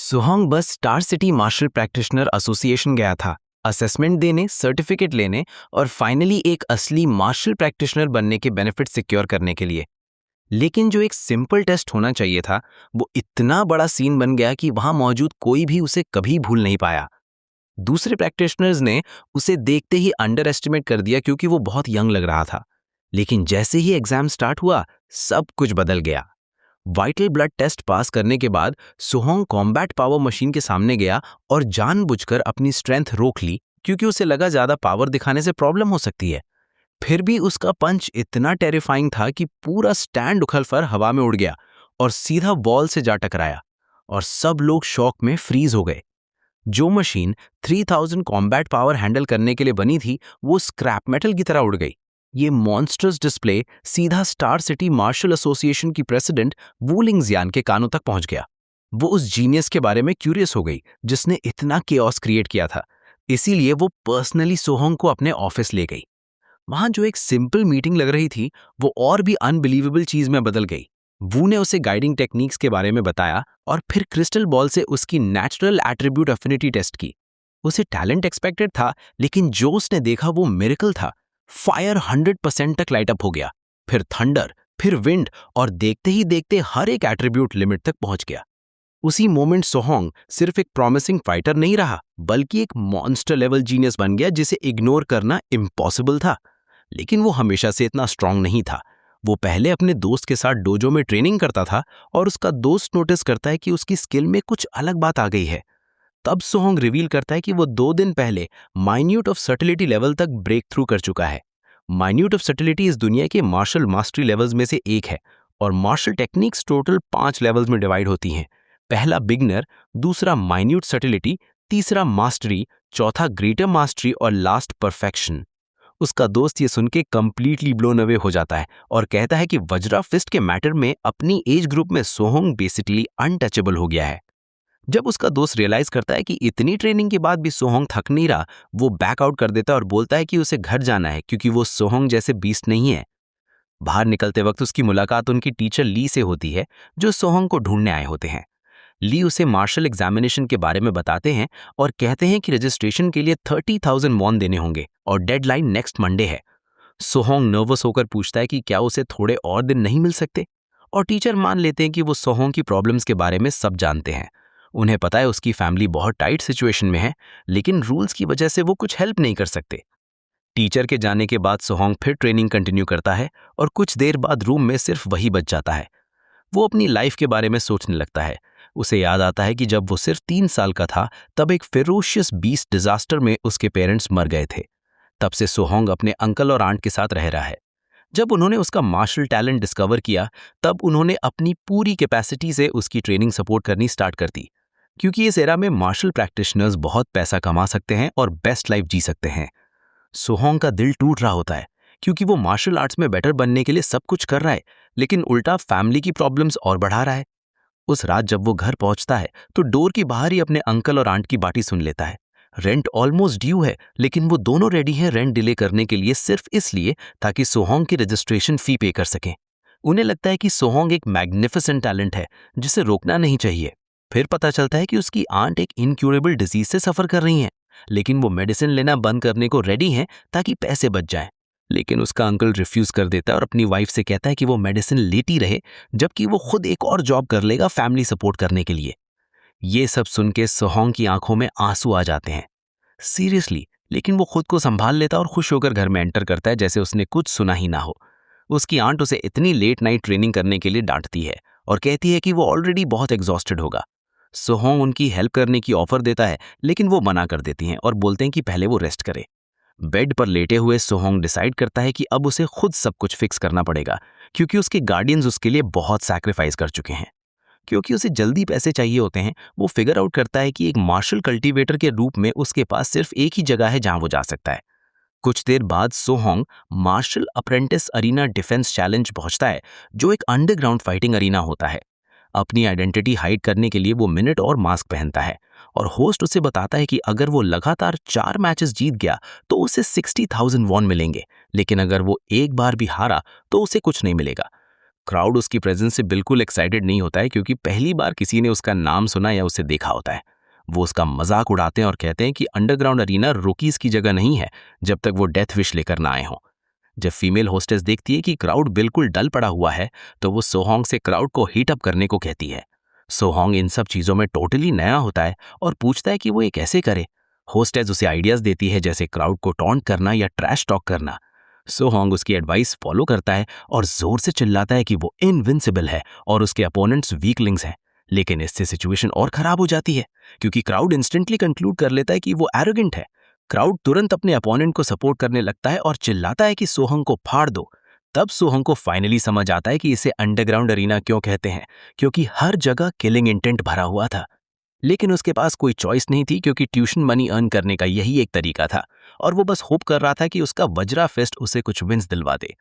सुहोंग बस star city martial practitioner association गया था, असेसमेंट देने, सर्टिफिकेट लेने और फाइनली एक असली मार्शल प्रैक्टिशनर बनने के बेनिफिट सिक्योर करने के लिए। लेकिन जो एक सिंपल टेस्ट होना चाहिए था, वो इतना बड़ा सीन बन गया कि वहां मौजूद कोई भी उसे कभी भूल नहीं पाया। दूसरे प्रैक्टिशनर्स ने उसे देखते ही अंडर एस्टिमेट कर दिया क्योंकि वो बहुत यंग लग रहा था। लेकिन जैसे ही एग्जाम स्टार्ट हुआ, सब कुछ बदल गया। वाइटल ब्लड टेस्ट पास करने के बाद सुहोंग कॉम्बैट पावर मशीन के सामने गया और जानबूझकर अपनी स्ट्रेंथ रोक ली क्योंकि उसे लगा ज्यादा पावर दिखाने से प्रॉब्लम हो सकती है। फिर भी उसका पंच इतना टेरिफाइंग था कि पूरा स्टैंड उखल-कर हवा में उड़ गया और सीधा वॉल से जा टकराया और सब लोग शॉक में फ्रीज हो गए। जो मशीन 3000 कॉम्बैट पावर हैंडल करने के लिए बनी थी, वो स्क्रैप मेटल की तरह उड़ गई। ये मॉन्स्टर्स डिस्प्ले सीधा स्टार सिटी मार्शल एसोसिएशन की प्रेसिडेंट वू लिंगजियान के कानों तक पहुंच गया। वो उस जीनियस के बारे में क्यूरियस हो गई जिसने इतना केओस क्रिएट किया था। इसीलिए वो पर्सनली सोहोंग को अपने ऑफिस ले गई। वहां जो एक सिंपल मीटिंग लग रही थी, वो और भी अनबिलीवेबल चीज में बदल गई। वू ने उसे गाइडिंग टेक्निक्स के बारे में बताया और फिर क्रिस्टल बॉल से उसकी नेचुरल एट्रीब्यूट अफिनिटी टेस्ट की। उसे टैलेंट एक्सपेक्टेड था, लेकिन जो उसने देखा वो मिरेकल था। फायर 100% तक लाइट अप हो गया, फिर थंडर, फिर विंड, और देखते ही देखते हर एक एट्रीब्यूट लिमिट तक पहुंच गया। उसी मोमेंट सोहोंग सिर्फ एक प्रॉमिसिंग फाइटर नहीं रहा, बल्कि एक मॉन्स्टर लेवल जीनियस बन गया जिसे इग्नोर करना इम्पॉसिबल था। लेकिन वो हमेशा से इतना स्ट्रांग नहीं था। वो पहले अपने दोस्त के साथ डोजो में ट्रेनिंग करता था और उसका दोस्त नोटिस करता है कि उसकी स्किल में कुछ अलग बात आ गई है। तब सोहोंग रिवील करता है कि वो 2 दिन पहले माइन्यूट ऑफ सटिलिटी लेवल तक ब्रेक थ्रू कर चुका है। माइन्यूट ऑफ सटिलिटी इस दुनिया के मार्शल मास्टरी लेवल्स में से एक है और मार्शल टेक्निक्स टोटल 5 लेवल्स में डिवाइड होती हैं। पहला बिगनर, दूसरा माइन्यूट सटिलिटी, तीसरा मास्टरी, चौथा ग्रेटर मास्टरी और लास्ट परफेक्शन। उसका दोस्त ये सुन के कंप्लीटली ब्लोन अवे हो जाता है और कहता है कि वज्रा फिस्ट के मैटर में अपनी एज ग्रुप में सोहोंग बेसिकली अनटचेबल हो गया है। जब उसका दोस्त रियलाइज करता है कि इतनी ट्रेनिंग के बाद भी सोहोंग थक नहीं रहा, वो बैक आउट कर देता है और बोलता है कि उसे घर जाना है क्योंकि वो सोहोंग जैसे बीस्ट नहीं है। बाहर निकलते वक्त उसकी मुलाकात उनकी टीचर ली से होती है, जो सोहोंग को ढूंढने आए होते हैं। ली उसे मार्शल एग्जामिनेशन के बारे में बताते हैं और कहते हैं कि रजिस्ट्रेशन के लिए 30,000 वॉन देने होंगे और डेडलाइन नेक्स्ट मंडे है। सोहोंग नर्वस होकर पूछता है कि क्या उसे थोड़े और दिन नहीं मिल सकते, और टीचर मान लेते हैं कि वो सोहोंग की प्रॉब्लम्स के बारे में सब जानते हैं। उन्हें पता है उसकी फैमिली बहुत टाइट सिचुएशन में है, लेकिन रूल्स की वजह से वो कुछ हेल्प नहीं कर सकते। टीचर के जाने के बाद सोहोंग फिर ट्रेनिंग कंटिन्यू करता है और कुछ देर बाद रूम में सिर्फ वही बच जाता है। वो अपनी लाइफ के बारे में सोचने लगता है। उसे याद आता है कि जब वो सिर्फ 3 साल का था, तब एक फेरोशियस बीस्ट डिजास्टर में उसके पेरेंट्स मर गए थे। तब से सोहोंग अपने अंकल और आंट के साथ रह रहा है। जब उन्होंने उसका मार्शल टैलेंट डिस्कवर किया, तब उन्होंने अपनी पूरी कैपेसिटी से उसकी ट्रेनिंग सपोर्ट करनी स्टार्ट कर दी, क्योंकि इस एरा में मार्शल प्रैक्टिशनर्स बहुत पैसा कमा सकते हैं और बेस्ट लाइफ जी सकते हैं। सोहोंग का दिल टूट रहा होता है क्योंकि वो मार्शल आर्ट्स में बेटर बनने के लिए सब कुछ कर रहा है, लेकिन उल्टा फैमिली की प्रॉब्लम्स और बढ़ा रहा है। उस रात जब वो घर पहुंचता है, तो डोर के बाहर ही अपने अंकल और आंट की बातें सुन लेता है। रेंट ऑलमोस्ट ड्यू है, लेकिन वो दोनों रेडी हैं रेंट डिले करने के लिए, सिर्फ इसलिए ताकि सोहोंग की रजिस्ट्रेशन फी पे कर सकें। उन्हें लगता है कि सोहोंग एक मैग्निफिसेंट टैलेंट है जिसे रोकना नहीं चाहिए। फिर पता चलता है कि उसकी आंट एक इनक्यूरेबल डिजीज से सफर कर रही हैं, लेकिन वो मेडिसिन लेना बंद करने को रेडी हैं ताकि पैसे बच जाएं। लेकिन उसका अंकल रिफ्यूज कर देता है और अपनी वाइफ से कहता है कि वो मेडिसिन लेती रहे, जबकि वो खुद एक और जॉब कर लेगा फैमिली सपोर्ट करने के लिए। ये सब सुन के सोहोंग की आंखों में आंसू आ जाते हैं। सीरियसली, लेकिन वो खुद को संभाल लेता और खुश होकर घर में एंटर करता है जैसे उसने कुछ सुना ही ना हो। उसकी आंट उसे इतनी लेट नाइट ट्रेनिंग करने के लिए डांटती है और कहती है कि वो ऑलरेडी बहुत एग्जॉस्टेड होगा। सोहोंग उनकी हेल्प करने की ऑफर देता है, लेकिन वो मना कर देती हैं और बोलते हैं कि पहले वो रेस्ट करे। बेड पर लेटे हुए सोहोंग डिसाइड करता है कि अब उसे खुद सब कुछ फिक्स करना पड़ेगा, क्योंकि उसके गार्डियंस उसके लिए बहुत सैक्रिफाइस कर चुके हैं। क्योंकि उसे जल्दी पैसे चाहिए होते हैं, वो फिगर आउट करता है कि एक मार्शल कल्टीवेटर के रूप में उसके पास सिर्फ एक ही जगह है जहां वो जा सकता है। कुछ देर बाद Sohong martial apprentice arena defence challenge पहुंचता है, जो एक अंडरग्राउंड फाइटिंग अरीना होता है। अपनी आइडेंटिटी हाइड करने के लिए वो मिनट और मास्क पहनता है और होस्ट उसे बताता है कि अगर वो लगातार 4 मैचेस जीत गया तो उसे 60,000 वॉन मिलेंगे, लेकिन अगर वो एक बार भी हारा तो उसे कुछ नहीं मिलेगा। क्राउड उसकी प्रेजेंस से बिल्कुल एक्साइटेड नहीं होता है क्योंकि पहली बार किसी ने उसका नाम सुना या उसे देखा होता है। वो उसका मजाक उड़ाते हैं और कहते हैं कि अंडरग्राउंड अरीना रुकीज की जगह नहीं है जब तक वो डेथ विश लेकर ना आए हों। जब फीमेल होस्टेस देखती है कि क्राउड बिल्कुल डल पड़ा हुआ है तो वो सोहोंग से क्राउड को हीट अप करने को कहती है। सोहोंग इन सब चीजों में टोटली नया होता है और पूछता है कि वो ये कैसे करे। होस्टेस उसे आइडियाज देती है जैसे क्राउड को टॉन्ट करना या ट्रैश टॉक करना। सोहोंग उसकी एडवाइस फॉलो करता है और जोर से चिल्लाता है कि वो इनविंसिबल है और उसके अपोनेंट्स वीकलिंग्स हैं। लेकिन इससे सिचुएशन और खराब हो जाती है क्योंकि क्राउड इंस्टेंटली कंक्लूड कर लेता है कि वो एरोगेंट है। क्राउड तुरंत अपने अपोनेंट को सपोर्ट करने लगता है और चिल्लाता है कि सोहंग को फाड़ दो। तब सोहंग को फाइनली समझ आता है कि इसे अंडरग्राउंड अरीना क्यों कहते हैं, क्योंकि हर जगह किलिंग इंटेंट भरा हुआ था। लेकिन उसके पास कोई चॉइस नहीं थी क्योंकि ट्यूशन मनी अर्न करने का यही एक तरीका था और वो बस होप कर रहा था कि उसका वज्रा फेस्ट उसे कुछ विंस दिलवा दे।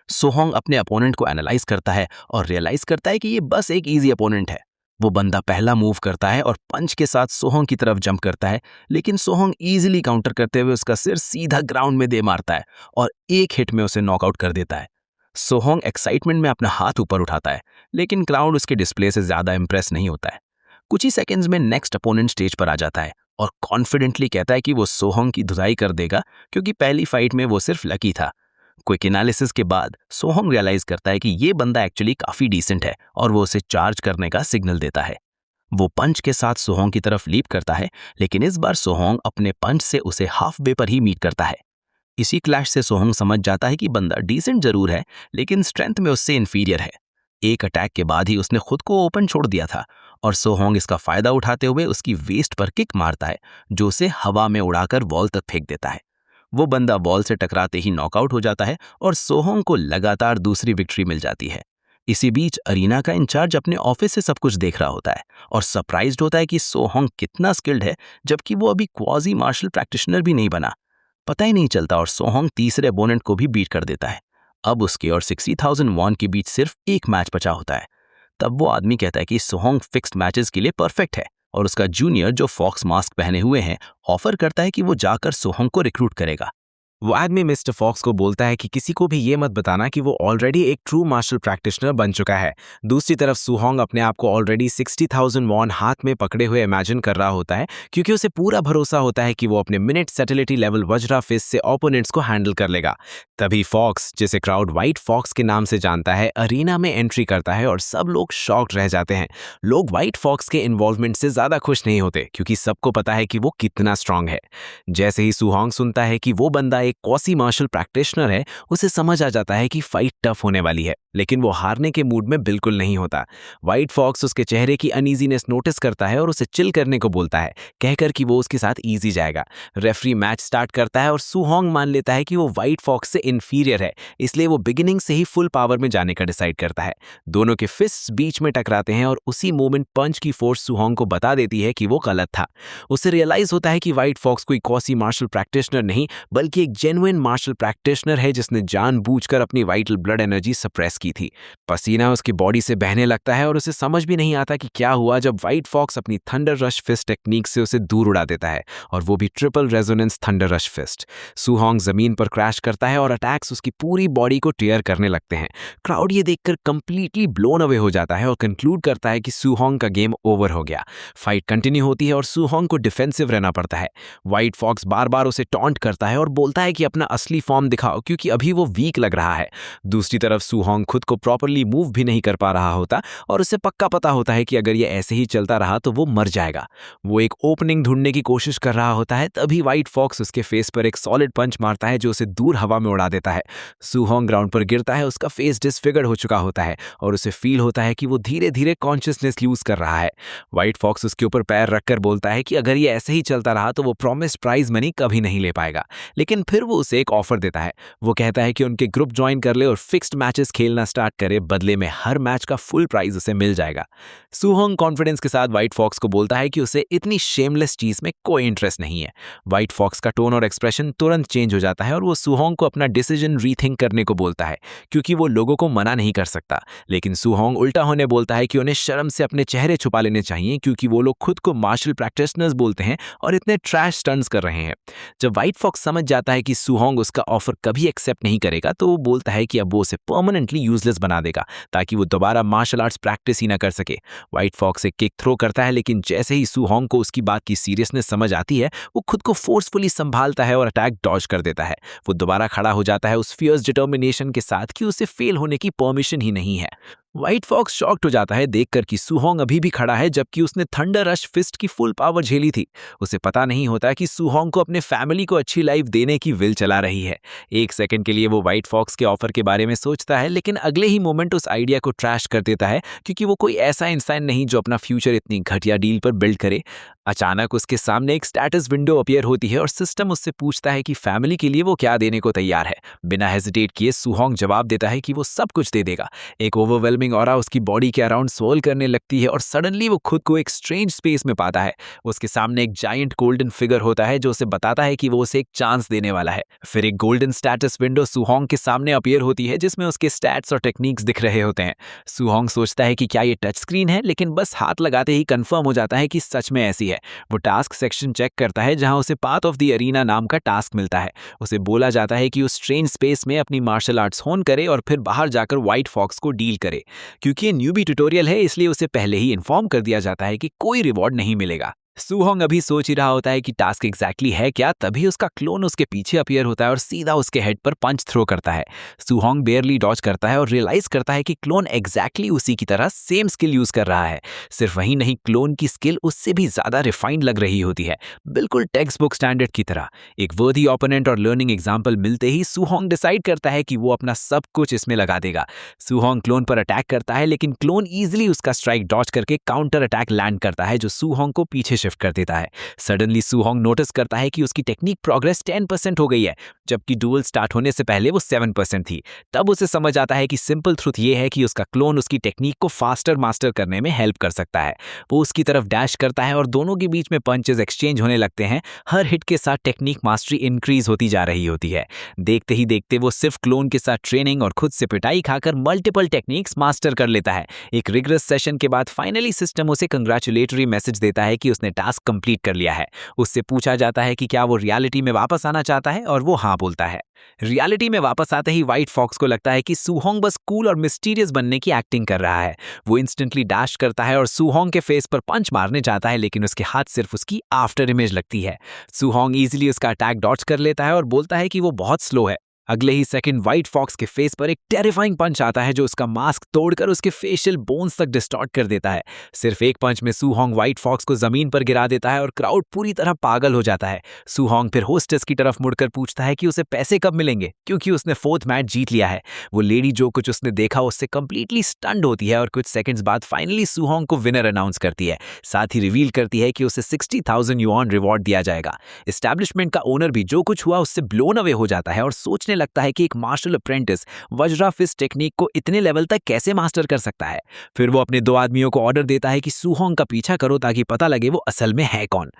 सोहोंग अपने अपोनेंट को एनालाइज करता है और रियलाइज करता है कि ये बस एक इजी अपोनेंट है। वो बंदा पहला मूव करता है और पंच के साथ सोहोंग की तरफ जंप करता है, लेकिन सोहोंग इजीली काउंटर करते हुए उसका सिर सीधा ग्राउंड में दे मारता है और एक हिट में उसे नॉकआउट कर देता है। सोहोंग एक्साइटमेंट में अपना हाथ ऊपर उठाता है, लेकिन क्राउड उसके डिस्प्ले से ज्यादा इंप्रेस नहीं होता है। कुछ ही सेकंड्स में नेक्स्ट अपोनेंट स्टेज पर आ जाता है और कॉन्फिडेंटली कहता है कि वो सोहोंग की धुलाई कर देगा क्योंकि पहली फाइट में वो सिर्फ लकी था। क्विक एनालिसिस के बाद सोहोंग रियलाइज करता है कि ये बंदा एक्चुअली काफी डिसेंट है और वो उसे चार्ज करने का सिग्नल देता है। वो पंच के साथ सोहोंग की तरफ लीप करता है, लेकिन इस बार सोहोंग अपने पंच से उसे हाफ वे पर ही मीट करता है। इसी क्लैश से सोहोंग समझ जाता है कि बंदा डिसेंट जरूर है लेकिन स्ट्रेंथ में उससे इन्फीरियर है। एक अटैक के बाद ही उसने खुद को ओपन छोड़ दिया था और सोहोंग इसका फायदा उठाते हुए उसकी वेस्ट पर किक मारता है जो उसे हवा में उड़ाकर वॉल तक फेंक देता है। वो बंदा वॉल से टकराते ही नॉकआउट हो जाता है और सोहोंग को लगातार दूसरी विक्ट्री मिल जाती है। इसी बीच अरीना का इंचार्ज अपने ऑफिस से सब कुछ देख रहा होता है और सरप्राइज्ड होता है कि सोहोंग कितना स्किल्ड है जबकि वो अभी क्वाजी मार्शल प्रैक्टिशनर भी नहीं बना। पता ही नहीं चलता और सोहोंग तीसरे अपोनेंट को भी बीट कर देता है। अब उसके और 60,000 वॉन के बीच सिर्फ एक मैच बचा होता है। तब वो आदमी कहता है कि सोहोंग फिक्स्ड मैचेस के लिए परफेक्ट है और उसका जूनियर जो फॉक्स मास्क पहने हुए हैं ऑफर करता है कि वो जाकर सोहोंग को रिक्रूट करेगा। वो आदमी मिस्टर फॉक्स को बोलता है कि किसी को भी ये मत बताना कि वो ऑलरेडी एक ट्रू मार्शल प्रैक्टिशनर बन चुका है। दूसरी तरफ सोहोंग अपने आप को ऑलरेडी 60,000 वॉन हाथ में पकड़े हुए इमेजिन कर रहा होता है क्योंकि उसे पूरा भरोसा होता है कि वो अपने मिनट सेटिलिटी लेवल वज्रा फिस्ट से ओपोनेंट्स को हैंडल कर लेगा। तभी फॉक्स, जिसे क्राउड व्हाइट फॉक्स के नाम से जानता है, अरीना में एंट्री करता है और सब लोग शॉक्ड रह जाते हैं। लोग व्हाइट फॉक्स के इन्वॉल्वमेंट से ज्यादा खुश नहीं होते क्योंकि सबको पता है कि वो कितना स्ट्रांग है। जैसे ही सोहोंग सुनता है कि वो बंदा एक क्वासी मार्शल प्रैक्टिशनर है, उसे समझ आ जाता है कि फाइट टफ होने वाली है, लेकिन वो हारने के मूड में बिल्कुल नहीं होता। व्हाइट फॉक्स उसके चेहरे की अनईजीनेस नोटिस करता है और उसे चिल करने को बोलता है, कहकर कि वो उसके साथ इजी जाएगा। रेफरी मैच स्टार्ट करता है और सोहोंग मान लेता है कि वो व्हाइट फॉक्स से इन्फीरियर है, इसलिए वो बिगिनिंग से ही फुल पावर में जाने का डिसाइड करता है। दोनों के फिस्ट्स बीच में टकराते हैं और उसी मोमेंट पंच की फोर्स सोहोंग को बता देती है कि वो गलत था। उसे रियलाइज होता है कि व्हाइट फॉक्स कोई क्वासी मार्शल प्रैक्टिशनर नहीं बल्कि एक जेन्युइन मार्शल प्रैक्टिशनर है जिसने जानबूझकर अपनी वाइटल ब्लड एनर्जी सप्रेस की थी। पसीना उसकी बॉडी से बहने लगता है और उसे समझ भी नहीं आता कि क्या हुआ जब व्हाइट फॉक्स अपनी थंडर रश फिस्ट टेक्निक से उसे दूर उड़ा देता है, और वो भी triple resonance thunder rush fist. Sohong जमीन पर क्रैश करता है और अटैक्स उसकी पूरी बॉडी को टेयर करने लगते हैं। क्राउड ये देखकर कंप्लीटली ब्लोन अवे हो जाता है और कंक्लूड करता है कि सोहोंग का गेम ओवर हो गया। फाइट कंटिन्यू होती है और सोहोंग को डिफेंसिव रहना पड़ता है। व्हाइट फॉक्स बार बार उसे टॉन्ट करता है और बोलता है कि अपना असली फॉर्म दिखाओ क्योंकि अभी वो वीक लग रहा है। दूसरी तरफ सोहोंग खुद को प्रॉपर्ली मूव भी नहीं कर पा रहा होता और उसे पक्का पता होता है कि अगर ये ऐसे ही चलता रहा तो वो मर जाएगा। वो एक ओपनिंग ढूंढने की कोशिश कर रहा होता है, तभी व्हाइट फॉक्स उसके फेस पर एक सॉलिड पंच मारता है जो उसे दूर हवा में उड़ा देता है। सोहोंग ग्राउंड पर गिरता है, उसका फेस डिसफिगर्ड हो चुका होता है और उसे फील होता है कि वो धीरे धीरे कॉन्शियसनेस लूज कर रहा है। व्हाइट फॉक्स उसके ऊपर पैर रखकर बोलता है कि अगर ये ऐसे ही चलता रहा तो वो प्रॉमिस्ड प्राइज मनी कभी नहीं ले पाएगा, लेकिन फिर वो उसे एक ऑफर देता है। वो कहता है कि उनके ग्रुप ज्वाइन कर ले और फिक्स्ड मैचेस खेलना स्टार्ट करे, बदले में हर मैच का फुल प्राइज उसे मिल जाएगा। सोहोंग कॉन्फिडेंस के साथ व्हाइट फॉक्स को बोलता है कि उसे इतनी शेमलेस चीज में कोई इंटरेस्ट नहीं है। व्हाइट फॉक्स का टोन और एक्सप्रेशन तुरंत चेंज हो जाता है और वो सोहोंग को अपना डिसीजन रीथिंक करने को बोलता है क्योंकि वो लोगों को मना नहीं कर सकता। लेकिन सोहोंग उल्टा होने बोलता है कि उन्हें शर्म से अपने चेहरे छुपा लेने चाहिए क्योंकि वो लोग खुद को मार्शल प्रैक्टिशनर्स बोलते हैं और इतने ट्रैश स्टंट्स कर रहे हैं। जब व्हाइट फॉक्स समझ जाता है कि सोहोंग उसका ऑफर कभी एक्सेप्ट नहीं करेगा तो वो बोलता है कि अब वो उसे परमानेंटली यूजलेस बना देगा ताकि वो दोबारा मार्शल आर्ट्स प्रैक्टिस ही ना कर सके। व्हाइट फॉक्स एक किक थ्रो करता है, लेकिन जैसे ही सू होंग को उसकी बात की सीरियसनेस समझ आती है, वो खुद को फोर्सफुली संभालता है और अटैक डॉज कर देता है। वो दोबारा खड़ा हो जाता है उस फियर्स डिटर्मिनेशन के साथ कि उसे फेल होने की परमिशन ही नहीं है। व्हाइट फॉक्स शॉक्ड हो जाता है देखकर कि सू होंग अभी भी खड़ा है जबकि उसने थंडर रश फिस्ट की फुल पावर झेली थी। उसे पता नहीं होता कि सू होंग को अपने फैमिली को अच्छी लाइफ देने की विल चला रही है। एक सेकंड के लिए वो व्हाइट फॉक्स के ऑफर के बारे में सोचता है, लेकिन अगले ही मोमेंट उस आइडिया को ट्रैश कर देता है क्योंकि वो कोई ऐसा इंसान नहीं जो अपना फ्यूचर इतनी घटिया डील पर बिल्ड करे। अचानक उसके सामने एक स्टेटस विंडो अपीयर होती है और सिस्टम उससे पूछता है कि फैमिली के लिए वो क्या देने को तैयार है। बिना हेजिटेट किए सू होंग जवाब देता है कि वो सब कुछ दे देगा। एक ओवरवेलमिंग ऑरा उसकी बॉडी के अराउंड स्वॉल करने लगती है और सडनली वो खुद को एक स्ट्रेंज स्पेस में पाता है। उसके सामने एक जायंट गोल्डन फिगर होता है जो उसे बताता है कि वो उसे एक चांस देने वाला है। फिर एक गोल्डन स्टेटस विंडो सू होंग के सामने अपीयर होती है जिसमें उसके स्टैट्स और टेक्निक्स दिख रहे होते हैं। सू होंग सोचता है कि क्या ये टच स्क्रीन है, लेकिन बस हाथ लगाते ही कंफर्म हो जाता है कि सच में ऐसी है। वो टास्क सेक्शन चेक करता है जहां उसे पाथ ऑफ द अरीना नाम का टास्क मिलता है। उसे बोला जाता है कि उस स्ट्रेंज स्पेस में अपनी मार्शल आर्ट्स होन करे और फिर बाहर जाकर व्हाइट फॉक्स को डील करे। क्योंकि ये न्यूबी ट्यूटोरियल है, इसलिए उसे पहले ही इन्फॉर्म कर दिया जाता है कि कोई रिवॉर्ड नहीं मिलेगा। सू होंग अभी सोच ही रहा होता है कि टास्क एग्जैक्टली है क्या, तभी उसका क्लोन उसके पीछे अपीयर होता है और सीधा उसके हेड पर पंच थ्रो करता है। सू होंग बेयरली डॉज करता है और रियलाइज करता है कि क्लोन एग्जैक्टली उसी की तरह सेम स्किल यूज कर रहा है। सिर्फ वही नहीं, क्लोन की स्किल उससे भी ज्यादा रिफाइंड लग रही होती है, बिल्कुल टेक्स्ट बुक स्टैंडर्ड की तरह। एक वर्दी ओपोनेंट और लर्निंग एग्जाम्पल मिलते ही सू होंग डिसाइड करता है कि वो अपना सब कुछ इसमें लगा देगा। सू होंग क्लोन पर अटैक करता है, लेकिन क्लोन ईजिली उसका स्ट्राइक डॉज करके काउंटर अटैक लैंड करता है जो सू होंग को पीछे शिफ्ट कर देता है। सडनली सू होंग नोटिस करता है कि उसकी टेक्निक प्रोग्रेस 10% हो गई है, जबकि डुअल स्टार्ट होने से पहले वो 7% थी। तब उसे समझ आता है कि सिंपल ट्रुथ ये है कि उसका क्लोन उसकी टेक्निक को फास्टर मास्टर करने में हेल्प कर सकता है। वो उसकी तरफ डैश करता है और दोनों के बीच में पंचेस एक्सचेंज होने लगते हैं। हर हिट के साथ टेक्निक मास्टरी इंक्रीज होती जा रही होती है। देखते ही देखते वो सिर्फ क्लोन के साथ ट्रेनिंग और खुद से पिटाई खाकर मल्टीपल टेक्निक्स मास्टर कर लेता है। एक रिगरस सेशन के बाद फाइनली सिस्टम उसे कंग्रेचुलेटरी मैसेज देता है कि उसने टास्क कंप्लीट कर लिया है। उससे पूछा जाता है कि क्या वो रियलिटी में वापस आना चाहता है और वो हाँ बोलता है। रियलिटी में वापस आते ही व्हाइट फॉक्स को लगता है कि सू होंग बस कूल और मिस्टीरियस बनने की एक्टिंग कर रहा है। वो इंस्टेंटली डैश करता है और सू होंग के फेस पर पंच मारने जाता है, लेकिन उसके हाथ सिर्फ उसकी आफ्टर इमेज लगती है। सू होंग इजीली उसका अटैक डॉज कर लेता है और बोलता है कि वो बहुत स्लो है। अगले ही सेकंड व्हाइट फॉक्स के फेस पर एक टेरिफाइंग पंच आता है जो उसका मास्क तोड़कर उसके फेशियल बोन्स तक डिस्टॉर्ट कर देता है। सिर्फ एक पंच में सू होंग व्हाइट फॉक्स को जमीन पर गिरा देता है और क्राउड पूरी तरह पागल हो जाता है। सू होंग फिर होस्टेस की तरफ मुड़कर पूछता है कि उसे पैसे कब मिलेंगे, क्योंकि उसने 4th मैच जीत लिया है। वो लेडी जो कुछ उसने देखा उससे कंप्लीटली स्टन्ड होती है और कुछ सेकंड्स बाद फाइनली सू होंग को विनर अनाउंस करती है। साथ ही रिवील करती है कि उसे 60,000 युआन रिवॉर्ड दिया जाएगा। एस्टैब्लिशमेंट का ओनर भी जो कुछ हुआ उससे ब्लोन अवे हो जाता है और सोचने लगता है कि एक martial apprentice Vajra fist technique को इतने लेवल तक कैसे मास्टर कर सकता है। फिर वो अपने 2 आदमियों को ऑर्डर देता है कि सू होंग का पीछा करो ताकि पता लगे वो असल में है कौन।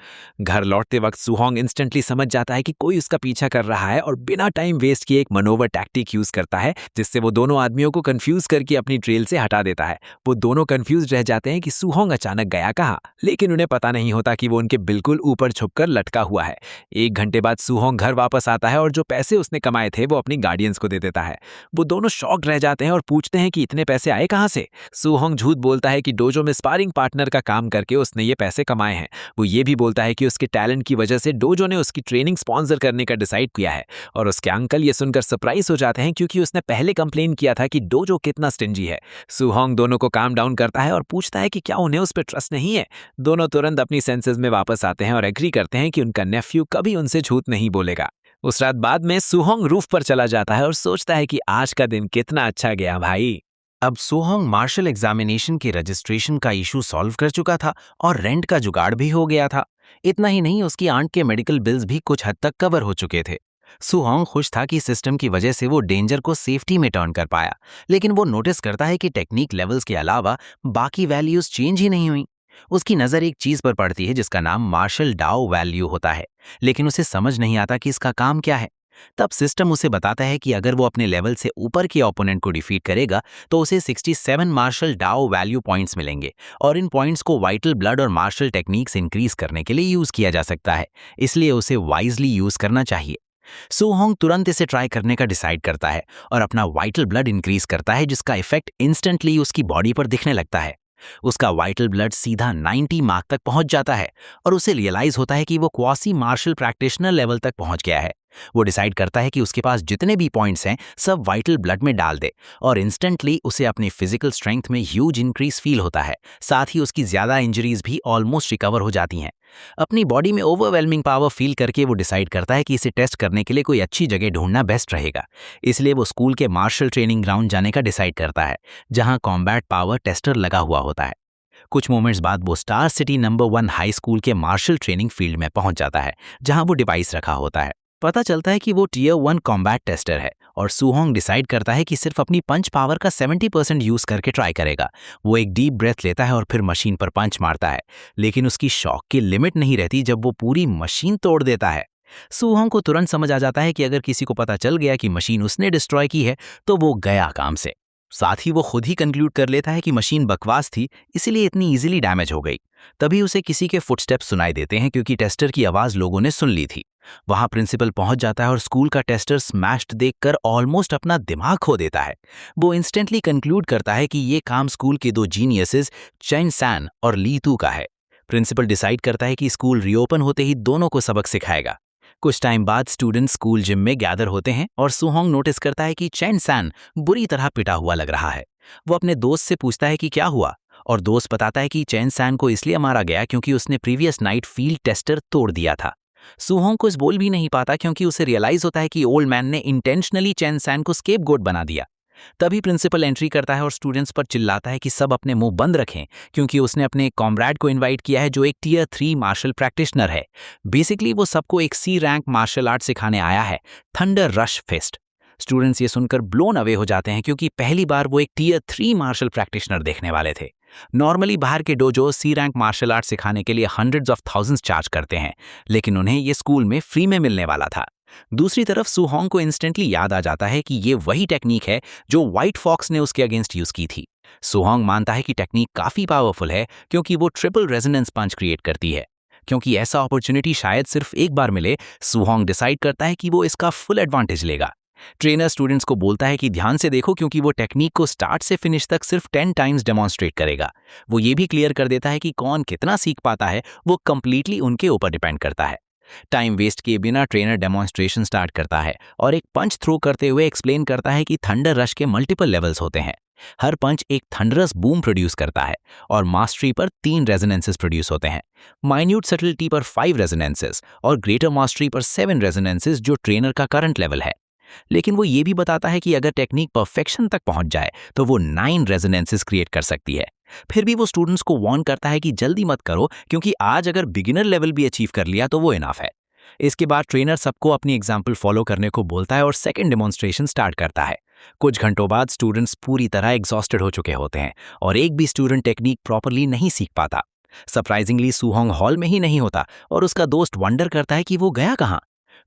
घर लौटते वक्त सू होंग इंस्टेंटली समझ जाता है कि कोई उसका पीछा कर रहा है और बिना टाइम वेस्ट किए एक मनोवर टैक्टिक यूज करता है, जिससे वो दोनों आदमियों को कंफ्यूज करके अपनी ट्रेल से हटा देता है। वो दोनों कंफ्यूज रह जाते हैं कि सू होंग अचानक गया कहाँ, लेकिन उन्हें पता नहीं होता कि वो उनके बिल्कुल ऊपर छुपकर लटका हुआ है। 1 घंटे बाद सू होंग घर वापस आता है और जो पैसे उसने कमाए थे वो अपनी गार्डियंस को दे देता है। वो दोनों शॉक्ड रह जाते हैं और पूछते हैं कि इतने पैसे आए कहां से। सू होंग झूठ बोलता है कि डोजो में स्पारिंग पार्टनर का काम करके उसने ये पैसे कमाए हैं। वो ये भी बोलता है कि उसके टैलेंट की वजह से डोजो ने उसकी ट्रेनिंग स्पॉन्सर करने का डिसाइड किया है। और उसके अंकल ये सुनकर सरप्राइज हो जाते हैं क्योंकि उसने पहले कंप्लेन किया था कि डोजो कितना स्टिंजी है। सू होंग दोनों को काम डाउन करता है और पूछता है कि क्या उन्हें उस पर ट्रस्ट नहीं है। दोनों तुरंत अपनी सेंसेस में वापस आते हैं और एग्री करते हैं कि उनका नेफ्यू कभी उनसे झूठ नहीं बोलेगा। उस रात बाद में सू होंग रूफ पर चला जाता है और सोचता है कि आज का दिन कितना अच्छा गया भाई। अब सू होंग मार्शल एग्जामिनेशन के रजिस्ट्रेशन का इशू सॉल्व कर चुका था और रेंट का जुगाड़ भी हो गया था। इतना ही नहीं, उसकी आंट के मेडिकल बिल्स भी कुछ हद तक कवर हो चुके थे। सू होंग खुश था कि सिस्टम की वजह से वो डेंजर को सेफ्टी में टर्न कर पाया, लेकिन वो नोटिस करता है कि टेक्निक लेवल्स के अलावा बाकी वैल्यूज चेंज ही नहीं हुई। उसकी नज़र एक चीज पर पड़ती है जिसका नाम मार्शल डाओ वैल्यू होता है, लेकिन उसे समझ नहीं आता कि इसका काम क्या है। तब सिस्टम उसे बताता है कि अगर वो अपने लेवल से ऊपर के ओपोनेंट को डिफीट करेगा तो उसे 67 मार्शल डाओ वैल्यू पॉइंट्स मिलेंगे और इन पॉइंट्स को वाइटल ब्लड और मार्शल टेक्निक्स इंक्रीज करने के लिए यूज किया जा सकता है, इसलिए उसे वाइजली यूज करना चाहिए। सुहोंग तुरंत इसे ट्राई करने का डिसाइड करता है और अपना वाइटल ब्लड इंक्रीज करता है, जिसका इफेक्ट इंस्टेंटली उसकी बॉडी पर दिखने लगता है। उसका वाइटल ब्लड सीधा 90 मार्क तक पहुंच जाता है और उसे रियलाइज होता है कि वो क्वासी मार्शल प्रैक्टिशनर लेवल तक पहुंच गया है। वो डिसाइड करता है कि उसके पास जितने भी पॉइंट्स हैं सब वाइटल ब्लड में डाल दे और इंस्टेंटली उसे अपनी फिजिकल स्ट्रेंथ में ह्यूज इंक्रीज फील होता है। साथ ही उसकी ज्यादा इंजरीज भी ऑलमोस्ट रिकवर हो जाती हैं। अपनी बॉडी में ओवरवेलमिंग पावर फील करके वो डिसाइड करता है कि इसे टेस्ट करने के लिए कोई अच्छी जगह ढूंढना बेस्ट रहेगा। इसलिए वो स्कूल के मार्शल ट्रेनिंग ग्राउंड जाने का डिसाइड करता है, जहां कॉम्बैट पावर टेस्टर लगा हुआ होता है। कुछ मोमेंट्स बाद वो star city number 1 high school के मार्शल ट्रेनिंग फील्ड में पहुंच जाता है, जहां वो डिवाइस रखा होता है। पता चलता है कि वो टियर 1 कॉम्बैट टेस्टर है और सुहोंग डिसाइड करता है कि सिर्फ अपनी पंच पावर का 70% यूज करके ट्राई करेगा। वो एक डीप ब्रेथ लेता है और फिर मशीन पर पंच मारता है, लेकिन उसकी शॉक की लिमिट नहीं रहती जब वो पूरी मशीन तोड़ देता है। सुहोंग को तुरंत समझ आ जाता है कि अगर किसी को पता चल गया कि मशीन उसने डिस्ट्रॉय की है तो वो गया काम से। साथ ही वो खुद ही कंक्लूड कर लेता है कि मशीन बकवास थी, इसीलिए इतनी इजीली डैमेज हो गई। तभी उसे किसी के फुटस्टेप्स सुनाई देते हैं, क्योंकि टेस्टर की आवाज लोगों ने सुन ली थी। वहां प्रिंसिपल पहुंच जाता है और स्कूल का टेस्टर स्मैश्ड देखकर ऑलमोस्ट अपना दिमाग खो देता है। वो इंस्टेंटली कंक्लूड करता है कि ये काम स्कूल के दो जीनियसेस चेन सैन और ली तू का है। प्रिंसिपल डिसाइड करता है कि स्कूल रीओपन होते ही दोनों को सबक सिखाएगा। कुछ टाइम बाद स्टूडेंट्स स्कूल जिम में गैदर होते हैं और सुहोंग नोटिस करता है कि चेन सैन बुरी तरह पिटा हुआ लग रहा है। वो अपने दोस्त से पूछता है कि क्या हुआ, और दोस्त बताता है कि चेन सैन को इसलिए मारा गया क्योंकि उसने प्रीवियस नाइट फील्ड टेस्टर तोड़ दिया था। सुहोंग कुछ बोल भी नहीं पाता क्योंकि उसे रियलाइज होता है कि ओल्ड मैन ने इंटेंशनली चेन सैन को स्केपगोट बना दिया। तभी प्रिंसिपल एंट्री करता है और स्टूडेंट्स पर चिल्लाता है कि सब अपने मुंह बंद रखें, क्योंकि उसने अपने कॉमरेड को इनवाइट किया है जो एक टियर 3 मार्शल प्रैक्टिशनर है। बेसिकली वो सबको एक सी रैंक मार्शल आर्ट सिखाने आया है, थंडर रश फिस्ट। स्टूडेंट्स ये सुनकर ब्लोन अवे हो जाते हैं, क्योंकि पहली बार वो एक टियर 3 मार्शल प्रैक्टिशनर देखने वाले थे। नॉर्मली बाहर के डोजो सी रैंक मार्शल आर्ट सिखाने के लिए हंड्रेड्स ऑफ थाउजेंड्स चार्ज करते हैं, लेकिन उन्हें ये स्कूल में फ्री में मिलने वाला था। दूसरी तरफ सुहोंग को इंस्टेंटली याद आ जाता है कि ये वही टेक्निक है जो व्हाइट फॉक्स ने उसके अगेंस्ट यूज की थी। सुहोंग मानता है कि टेक्निक काफी पावरफुल है क्योंकि वो ट्रिपल रेजोनेंस पंच क्रिएट करती है। क्योंकि ऐसा अपॉर्चुनिटी शायद सिर्फ एक बार मिले, सुहोंग डिसाइड करता है कि वो इसका फुल एडवांटेज लेगा। ट्रेनर स्टूडेंट्स को बोलता है कि ध्यान से देखो, क्योंकि वो टेक्निक को स्टार्ट से फिनिश तक सिर्फ 10 टाइम्स डेमोन्स्ट्रेट करेगा। वो ये भी क्लियर कर देता है कि कौन कितना सीख पाता है वो कंप्लीटली उनके ऊपर डिपेंड करता है। टाइम वेस्ट किए बिना ट्रेनर डेमोन्स्ट्रेशन स्टार्ट करता है और एक पंच थ्रो करते हुए एक्सप्लेन करता है कि थंडर रश के मल्टीपल लेवल्स होते हैं। हर पंच एक थंडरस बूम प्रोड्यूस करता है और मास्टरी पर 3 रेजोनेंसेस प्रोड्यूस होते हैं, माइन्यूट सटलिटी पर 5 रेजोनेंसेस और ग्रेटर मास्टरी पर 7 रेजोनेंसेस, जो ट्रेनर का करंट लेवल है। लेकिन वो ये भी बताता है कि अगर टेक्निक परफेक्शन तक पहुंच जाए तो वो 9 रेजोनेंसेस क्रिएट कर सकती है। फिर भी वो स्टूडेंट्स को वार्न करता है कि जल्दी मत करो, क्योंकि आज अगर बिगिनर लेवल भी अचीव कर लिया तो वो इनफ है। इसके बाद ट्रेनर सबको अपनी एग्जाम्पल फॉलो करने को बोलता है और सेकंड डेमोन्स्ट्रेशन स्टार्ट करता है। कुछ घंटों बाद स्टूडेंट्स पूरी तरह एग्जॉस्टेड हो चुके होते हैं और एक भी स्टूडेंट टेक्निक प्रॉपर्ली नहीं सीख पाता। सरप्राइजिंगली सुहोंग हॉल में ही नहीं होता और उसका दोस्त वंडर करता है कि वो गया कहाँ।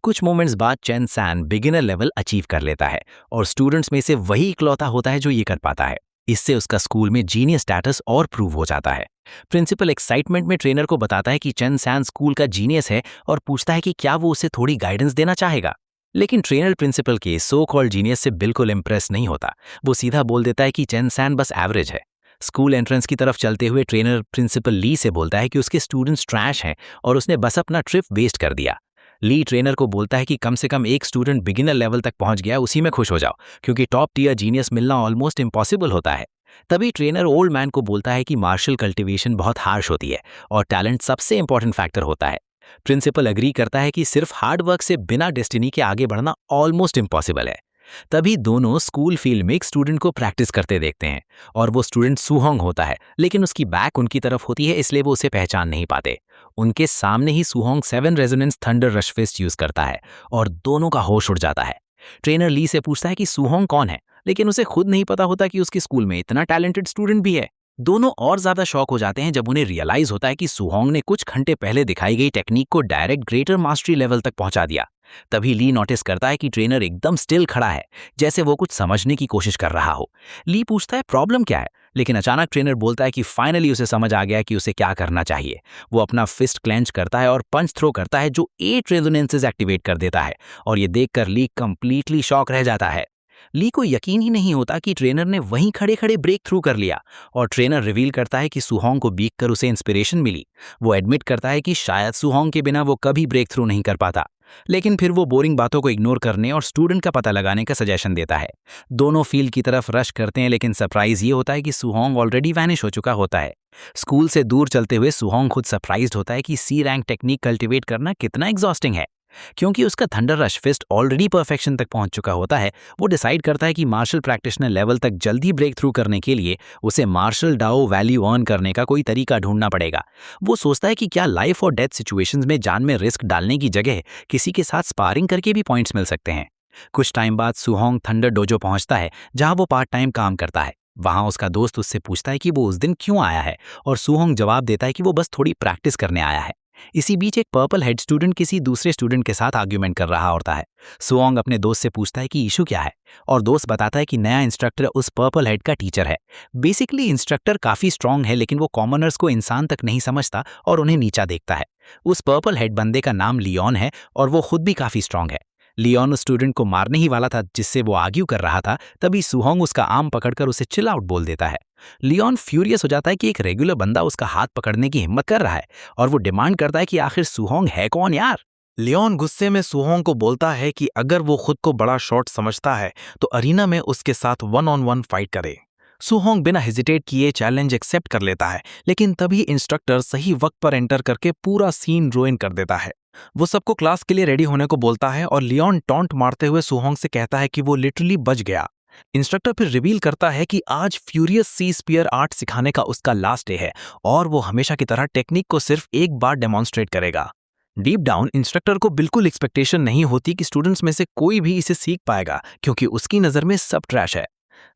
कुछ मोमेंट्स बाद Chen San beginner level achieve कर लेता है और स्टूडेंट्स में से वही इकलौता होता है जो ये कर पाता है। इससे उसका स्कूल में जीनियस स्टेटस और प्रूव हो जाता है। प्रिंसिपल एक्साइटमेंट में ट्रेनर को बताता है कि चेन सैन स्कूल का जीनियस है और पूछता है कि क्या वो उसे थोड़ी गाइडेंस देना चाहेगा। लेकिन ट्रेनर प्रिंसिपल के सो कॉल्ड जीनियस से बिल्कुल इंप्रेस नहीं होता। वो सीधा बोल देता है कि चेन सैन बस एवरेज है। स्कूल एंट्रेंस की तरफ चलते हुए ट्रेनर प्रिंसिपल ली से बोलता है कि उसके स्टूडेंट्स ट्रैश हैं और उसने बस अपना ट्रिप वेस्ट कर दिया। ली ट्रेनर को बोलता है कि कम से कम एक स्टूडेंट बिगिनर लेवल तक पहुंच गया, उसी में खुश हो जाओ, क्योंकि टॉप टियर जीनियस मिलना ऑलमोस्ट इम्पॉसिबल होता है। तभी ट्रेनर ओल्ड मैन को बोलता है कि मार्शल कल्टीवेशन बहुत हार्श होती है और टैलेंट सबसे इंपॉर्टेंट फैक्टर होता है। प्रिंसिपल एग्री करता है कि सिर्फ हार्ड वर्क से बिना डेस्टिनी के आगे बढ़ना ऑलमोस्ट इम्पॉसिबल है। तभी दोनों स्कूल फील्ड में एक स्टूडेंट को प्रैक्टिस करते देखते हैं और वो स्टूडेंट सुहोंग होता है, लेकिन उसकी बैक उनकी तरफ होती है, इसलिए वो उसे पहचान नहीं पाते। उनके सामने ही Suhong 7 resonance thunder rush fist use करता है और दोनों का होश उड़ जाता है। ट्रेनर ली से पूछता है कि सुहोंग कौन है, लेकिन उसे खुद नहीं पता होता कि उसके स्कूल में इतना टैलेंटेड स्टूडेंट भी है। दोनों और ज्यादा शॉक हो जाते हैं जब उन्हें रियलाइज होता है कि सुहोंग ने कुछ घंटे पहले दिखाई गई टेक्निक को डायरेक्ट ग्रेटर मास्टरी लेवल तक पहुंचा दिया। तभी ली नोटिस करता है कि ट्रेनर एकदम स्टिल खड़ा है, जैसे वो कुछ समझने की कोशिश कर रहा हो। ली पूछता है प्रॉब्लम क्या है, लेकिन अचानक ट्रेनर बोलता है कि फाइनली उसे समझ आ गया कि उसे क्या करना चाहिए। वो अपना फिस्ट क्लेंच करता है और पंच थ्रो करता है जो 8 रेजोनेंसेस एक्टिवेट कर देता है, और ये देखकर ली कंप्लीटली शॉक रह जाता है। ली को यकीन ही नहीं होता कि ट्रेनर ने वहीं खड़े खड़े ब्रेक थ्रू कर लिया, और ट्रेनर रिवील करता है कि सुहोंग को बीक कर उसे इंस्पिरेशन मिली। वो एडमिट करता है कि शायद सुहोंग के बिना वो कभी ब्रेक थ्रू नहीं कर पाता, लेकिन फिर वो बोरिंग बातों को इग्नोर करने और स्टूडेंट का पता लगाने का सजेशन देता है। दोनों फील्ड की तरफ रश करते हैं, लेकिन सरप्राइज ये होता है कि सुहोंग ऑलरेडी वैनिश हो चुका होता है। स्कूल से दूर चलते हुए सुहोंग खुद सरप्राइज्ड होता है कि सी रैंक टेक्निक कल्टीवेट करना कितना एग्जॉस्टिंग है। क्योंकि उसका thunder rush fist already perfection तक पहुंच चुका होता है, वो डिसाइड करता है कि मार्शल प्रैक्टिशनर लेवल तक जल्दी ब्रेक थ्रू करने के लिए उसे मार्शल डाओ वैल्यू अर्न करने का कोई तरीका ढूंढना पड़ेगा। वो सोचता है कि क्या लाइफ और डेथ सिचुएशंस में जान में रिस्क डालने की जगह किसी के साथ स्पारिंग करके भी पॉइंट्स मिल सकते हैं। कुछ टाइम बाद सुहोंग थंडर डोजो पहुंचता है, जहां वो पार्ट टाइम काम करता है। वहां उसका दोस्त उससे पूछता है कि वो उस दिन क्यों आया है, और सुहोंग जवाब देता है कि वो बस थोड़ी प्रैक्टिस करने आया है। इसी बीच एक पर्पल हेड स्टूडेंट किसी दूसरे स्टूडेंट के साथ आर्ग्यूमेंट कर रहा होता है। सुहोंग अपने दोस्त से पूछता है कि इशू क्या है, और दोस्त बताता है कि नया इंस्ट्रक्टर उस पर्पल हेड का टीचर है। बेसिकली इंस्ट्रक्टर काफी स्ट्रांग है, लेकिन वो कॉमनर्स को इंसान तक नहीं समझता और उन्हें नीचा देखता है। उस पर्पल हेड बंदे का नाम लियोन है, और वो खुद भी काफी स्ट्रांग है। लियोन उस स्टूडेंट को मारने ही वाला था जिससे वो आर्ग्यू कर रहा था, तभी सुहोंग उसका आर्म पकड़कर उसे चिल आउट बोल देता है। लियोन फ्यूरियस हो जाता है कि एक रेगुलर बंदा उसका हाथ पकड़ने की हिम्मत कर रहा है, और वो डिमांड करता है कि आखिर सुहोंग है कौन यार। लियोन गुस्से में सुहोंग को बोलता है कि अगर वो खुद को बड़ा शॉट समझता है तो अरीना में उसके साथ 1-on-1 फाइट करे। सुहोंग बिना हेजिटेट किए चैलेंज एक्सेप्ट कर लेता है, लेकिन तभी इंस्ट्रक्टर सही वक्त पर एंटर करके पूरा सीन रुइन कर देता है। वो सबको क्लास के लिए रेडी होने को बोलता है, और लियोन टॉन्ट मारते हुए सुहोंग से कहता है कि वो लिटरली बच गया। इंस्ट्रक्टर फिर रिवील करता है कि आज फ्यूरियस सी स्पीयर आर्ट सिखाने का उसका लास्ट डे है, और वो हमेशा की तरह टेक्निक को सिर्फ एक बार डेमोन्स्ट्रेट करेगा। डीप डाउन इंस्ट्रक्टर को बिल्कुल एक्सपेक्टेशन नहीं होती कि स्टूडेंट्स में से कोई भी इसे सीख पाएगा, क्योंकि उसकी नज़र में सब ट्रैश है।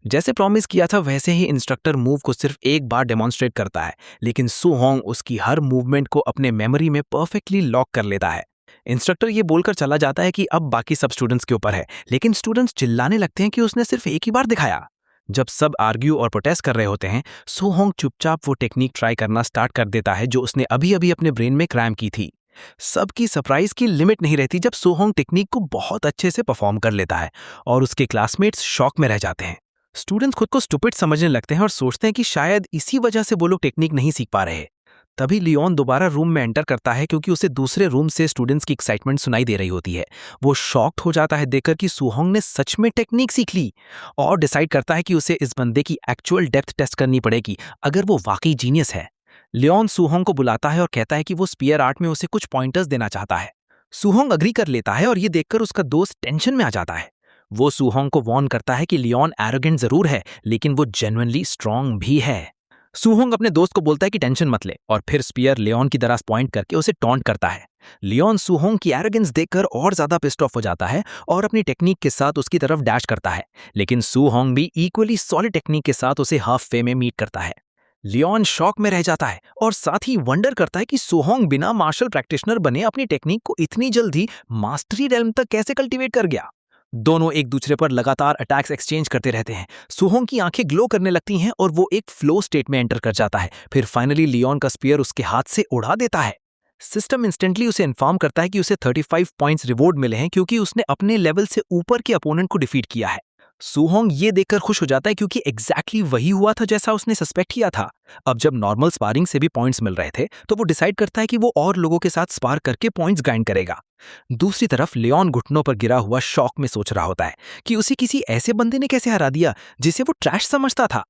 जैसे प्रॉमिस किया था वैसे ही इंस्ट्रक्टर मूव को सिर्फ एक बार डेमोन्स्ट्रेट करता है, लेकिन सुहोंग उसकी हर मूवमेंट को अपने मेमोरी में परफेक्टली लॉक कर लेता है। इंस्ट्रक्टर ये बोलकर चला जाता है कि अब बाकी सब स्टूडेंट्स के ऊपर है, लेकिन स्टूडेंट्स चिल्लाने लगते हैं कि उसने सिर्फ एक ही बार दिखाया। जब सब आर्ग्यू और प्रोटेस्ट कर रहे होते हैं, सुहोंग चुपचाप वो टेक्निक ट्राई करना स्टार्ट कर देता है जो उसने अभी अभी अपने ब्रेन में क्रैम की थी। सबकी सरप्राइज की लिमिट नहीं रहती जब सुहोंग टेक्निक को बहुत अच्छे से परफॉर्म कर लेता है, और उसके क्लासमेट्स शॉक में रह जाते हैं। स्टूडेंट्स खुद को स्टूपिड समझने लगते हैं और सोचते हैं कि शायद इसी वजह से वो लोग टेक्निक नहीं सीख पा रहे। तभी लियोन दोबारा रूम में एंटर करता है, क्योंकि उसे दूसरे रूम से स्टूडेंट्स की एक्साइटमेंट सुनाई दे रही होती है। वो शॉक्ड हो जाता है देखकर कि सुहोंग ने सच में टेक्निक सीख ली, और डिसाइड करता है कि उसे इस बंदे की एक्चुअल डेप्थ टेस्ट करनी पड़ेगी अगर वो वाकई जीनियस है। लियोन सुहोंग को बुलाता है और कहता है कि वो स्पीयर आर्ट में उसे कुछ पॉइंटर्स देना चाहता है। सुहोंग अग्री कर लेता है, और ये देखकर उसका दोस्त टेंशन में आ जाता है। वो सुहोंग को वार्न करता है कि लियोन एरोगेंट जरूर है, लेकिन वो जेन्युइनली स्ट्रांग भी है। सुहोंग अपने दोस्त को बोलता है कि टेंशन मत ले, और फिर स्पीयर लियोन की तरफ पॉइंट करके उसे टॉन्ट करता है। लियोन सुहोंग की एरोगेंस देखकर और ज्यादा पिस्ड ऑफ हो जाता है और अपनी टेक्निक के साथ उसकी तरफ डैश करता है, लेकिन सुहोंग भी इक्वली सॉलिड टेक्निक के साथ उसे हाफ वे में मीट करता है। लियोन शॉक में रह जाता है और साथ ही वंडर करता है कि सुहोंग बिना मार्शल प्रैक्टिशनर बने अपनी टेक्निक को इतनी जल्दी मास्टरी रेल्म तक कैसे कल्टीवेट कर गया। दोनों एक दूसरे पर लगातार अटैक्स एक्सचेंज करते रहते हैं। सुहोंग की आंखें ग्लो करने लगती हैं और वो एक फ्लो स्टेट में एंटर कर जाता है। फिर फाइनली लियोन का स्पीयर उसके हाथ से उड़ा देता है। सिस्टम इंस्टेंटली उसे इन्फॉर्म करता है कि उसे 35 पॉइंट्स रिवॉर्ड मिले हैं, क्योंकि उसने अपने लेवल से ऊपर के अपोनेंट को डिफीट किया है। सुहोंग ये देखकर खुश हो जाता है, क्योंकि एग्जैक्टली वही हुआ था जैसा उसने सस्पेक्ट किया था। अब जब नॉर्मल स्पारिंग से भी पॉइंट्स मिल रहे थे, तो वो डिसाइड करता है कि वो और लोगों के साथ स्पार करके पॉइंट्स ग्राइंड करेगा। दूसरी तरफ लियोन घुटनों पर गिरा हुआ शॉक में सोच रहा होता है कि उसे किसी ऐसे बंदे ने कैसे हरा दिया जिसे वो ट्रैश समझता था।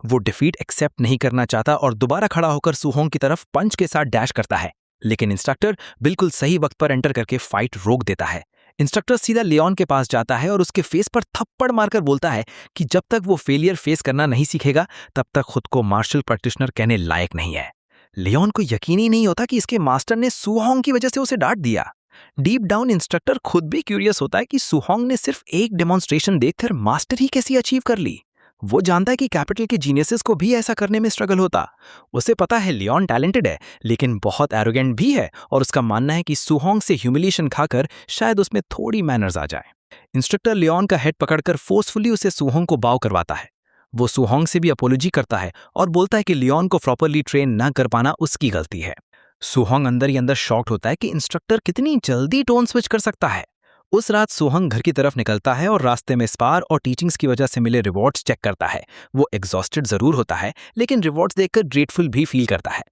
वो डिफीट एक्सेप्ट नहीं करना चाहता और दोबारा खड़ा होकर सुहोंग की तरफ पंच के साथ डैश करता है, लेकिन इंस्ट्रक्टर बिल्कुल सही वक्त पर एंटर करके फाइट रोक देता है। इंस्ट्रक्टर सीधा लियोन के पास जाता है और उसके फेस पर थप्पड़ मारकर बोलता है कि जब तक वो फेलियर फेस करना नहीं सीखेगा, तब तक खुद को मार्शल प्रैक्टिशनर कहने लायक नहीं है। लियोन को यकीन ही नहीं होता कि इसके मास्टर ने सुहोंग की वजह से उसे डांट दिया। डीप डाउन इंस्ट्रक्टर खुद भी क्यूरियस होता है कि सुहोंग ने सिर्फ एक डेमोन्स्ट्रेशन देखकर मास्टर ही कैसी अचीव कर ली। वो जानता है कि कैपिटल के जीनियसेस को भी ऐसा करने में स्ट्रगल होता। उसे पता है लियोन टैलेंटेड है, लेकिन बहुत एरोगेंट भी है, और उसका मानना है कि सुहोंग से ह्यूमिलिएशन खाकर शायद उसमें थोड़ी मैनर्स आ जाए। इंस्ट्रक्टर लियोन का हेड पकड़कर फोर्सफुली उसे सुहोंग को बाव करवाता है। वो सुहोंग से भी अपोलॉजी करता है और बोलता है कि लियोन को प्रॉपरली ट्रेन न कर पाना उसकी गलती है। सुहोंग अंदर ही अंदर शॉक्ड होता है कि इंस्ट्रक्टर कितनी जल्दी टोन स्विच कर सकता है। उस रात सुहोंग घर की तरफ निकलता है और रास्ते में स्पार और टीचिंग्स की वजह से मिले रिवॉर्ड्स चेक करता है। वो एग्जॉस्टेड जरूर होता है, लेकिन रिवॉर्ड्स देखकर ग्रेटफुल भी फील करता है।